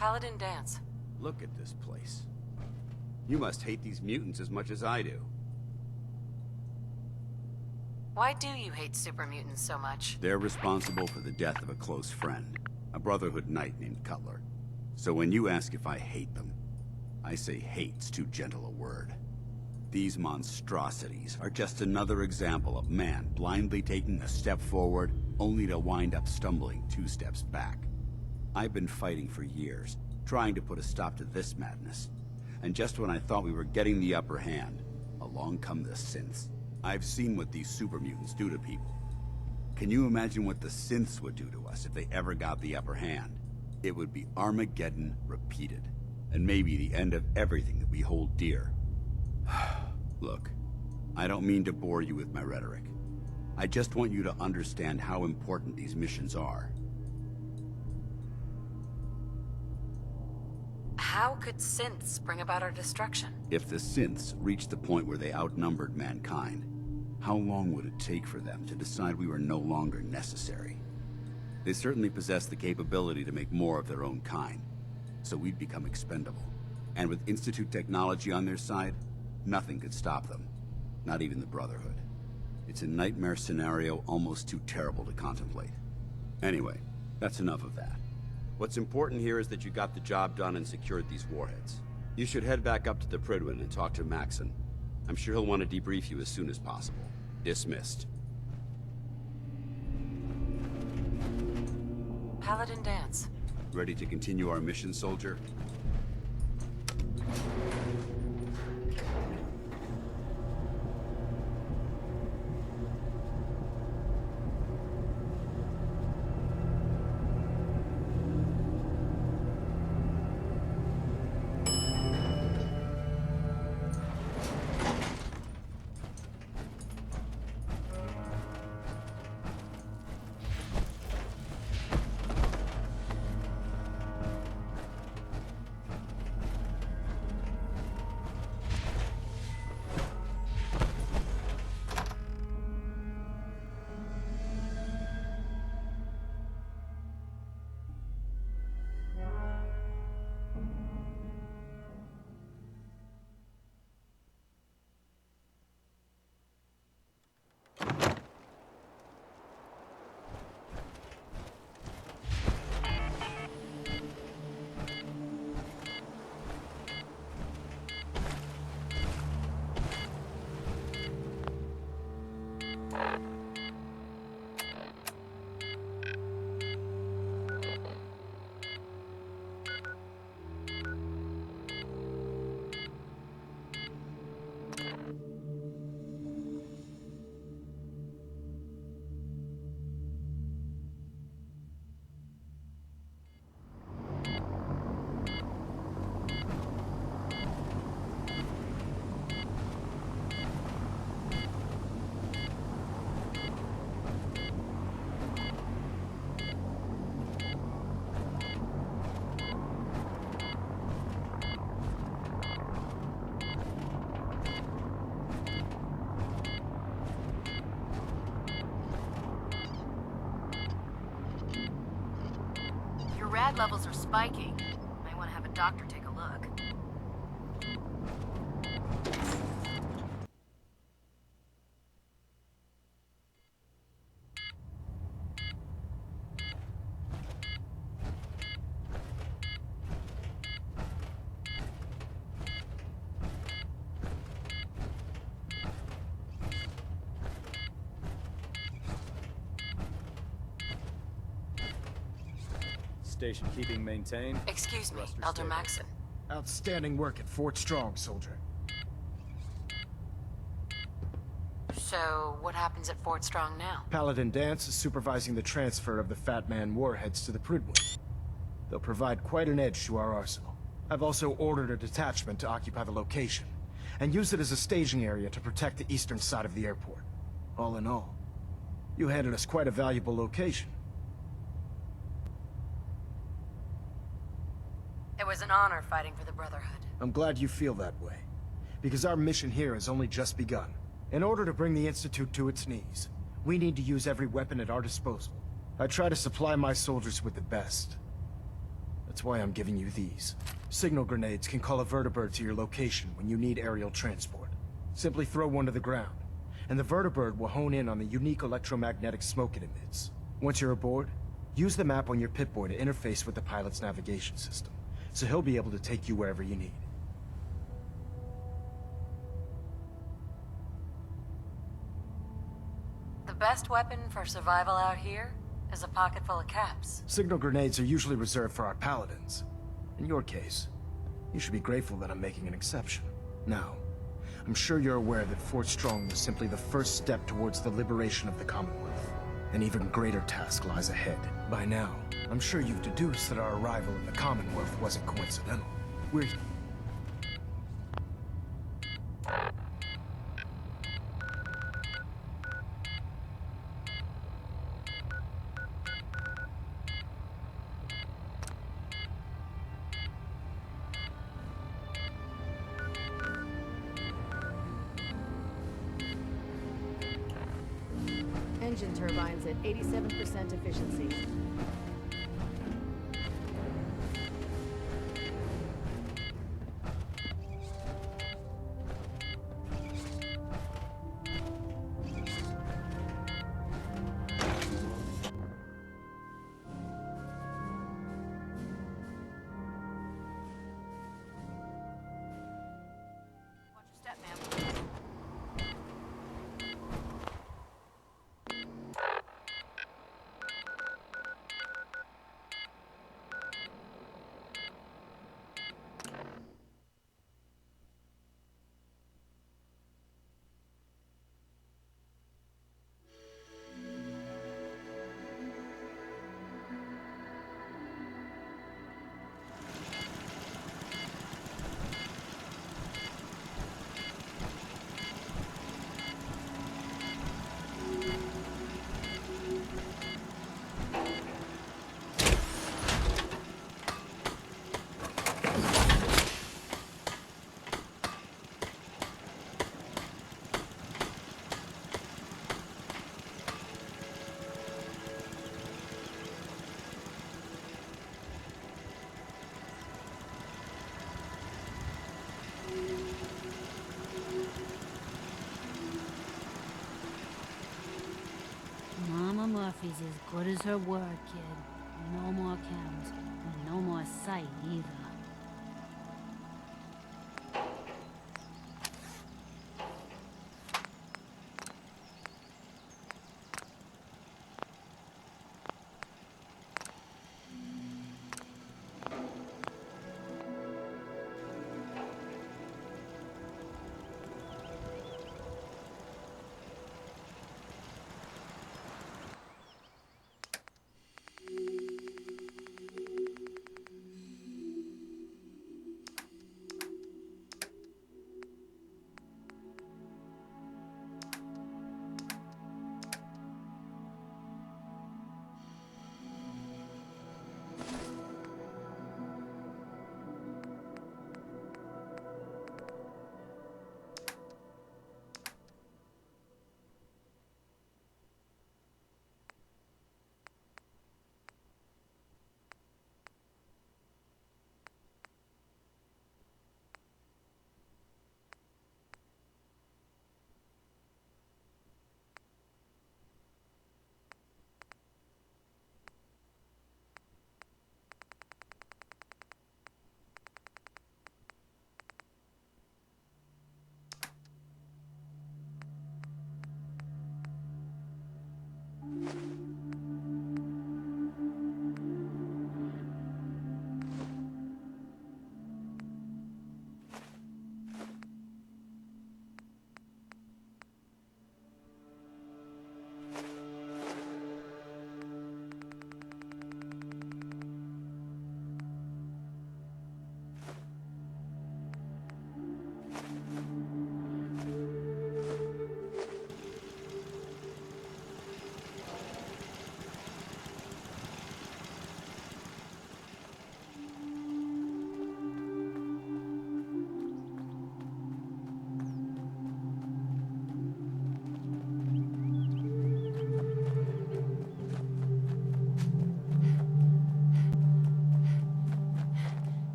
Paladin Dance. Look at this place. You must hate these mutants as much as I do. Why do you hate super mutants so much? They're responsible for the death of a close friend, a Brotherhood knight named Cutler. So when you ask if I hate them, I say hate's too gentle a word. These monstrosities are just another example of man blindly taking a step forward, only to wind up stumbling 2 steps back. I've been fighting for years, trying to put a stop to this madness. And just when I thought we were getting the upper hand, along come the synths. I've seen what these super mutants do to people. Can you imagine what the synths would do to us if they ever got the upper hand? It would be Armageddon repeated, and maybe the end of everything that we hold dear. Look, I don't mean to bore you with my rhetoric. I just want you to understand how important these missions are. How could synths bring about our destruction? If the synths reached the point where they outnumbered mankind, how long would it take for them to decide we were no longer necessary? They certainly possess the capability to make more of their own kind, so we'd become expendable. And with Institute technology on their side, nothing could stop them. Not even the Brotherhood. It's a nightmare scenario almost too terrible to contemplate. Anyway, that's enough of that. What's important here is that you got the job done and secured these warheads. You should head back up to the Prydwen and talk to Maxon. I'm sure he'll want to debrief you as soon as possible. Dismissed. Paladin Dance. Ready to continue our mission, soldier? Rad levels are spiking. Might want to have a doctor take a look. Station keeping maintained. Excuse me, Elder Maxon. Outstanding work at Fort Strong, soldier. So, what happens at Fort Strong now? Paladin Dance is supervising the transfer of the Fat Man warheads to the Prydwen. They'll provide quite an edge to our arsenal. I've also ordered a detachment to occupy the location, and use it as a staging area to protect the eastern side of the airport. All in all, you handed us quite a valuable location. It was an honor fighting for the Brotherhood. I'm glad you feel that way, because our mission here has only just begun. In order to bring the Institute to its knees, we need to use every weapon at our disposal. I try to supply my soldiers with the best. That's why I'm giving you these. Signal grenades can call a vertibird to your location when you need aerial transport. Simply throw one to the ground, and the vertibird will hone in on the unique electromagnetic smoke it emits. Once you're aboard, use the map on your Pip-Boy to interface with the pilot's navigation system, so he'll be able to take you wherever you need. The best weapon for survival out here is a pocket full of caps. Signal grenades are usually reserved for our paladins. In your case, you should be grateful that I'm making an exception. Now, I'm sure you're aware that Fort Strong was simply the first step towards the liberation of the Commonwealth. An even greater task lies ahead. By now, I'm sure you've deduced that our arrival in the Commonwealth wasn't coincidental. We're... Engine turbines at 87% efficiency. Mama Murphy's as good as her word, kid. No more cows, and no more sight either.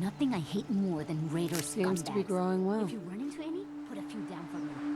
nothing I hate more than raider scumbags. Seems to be growing well. If you run into any, put a few down for me.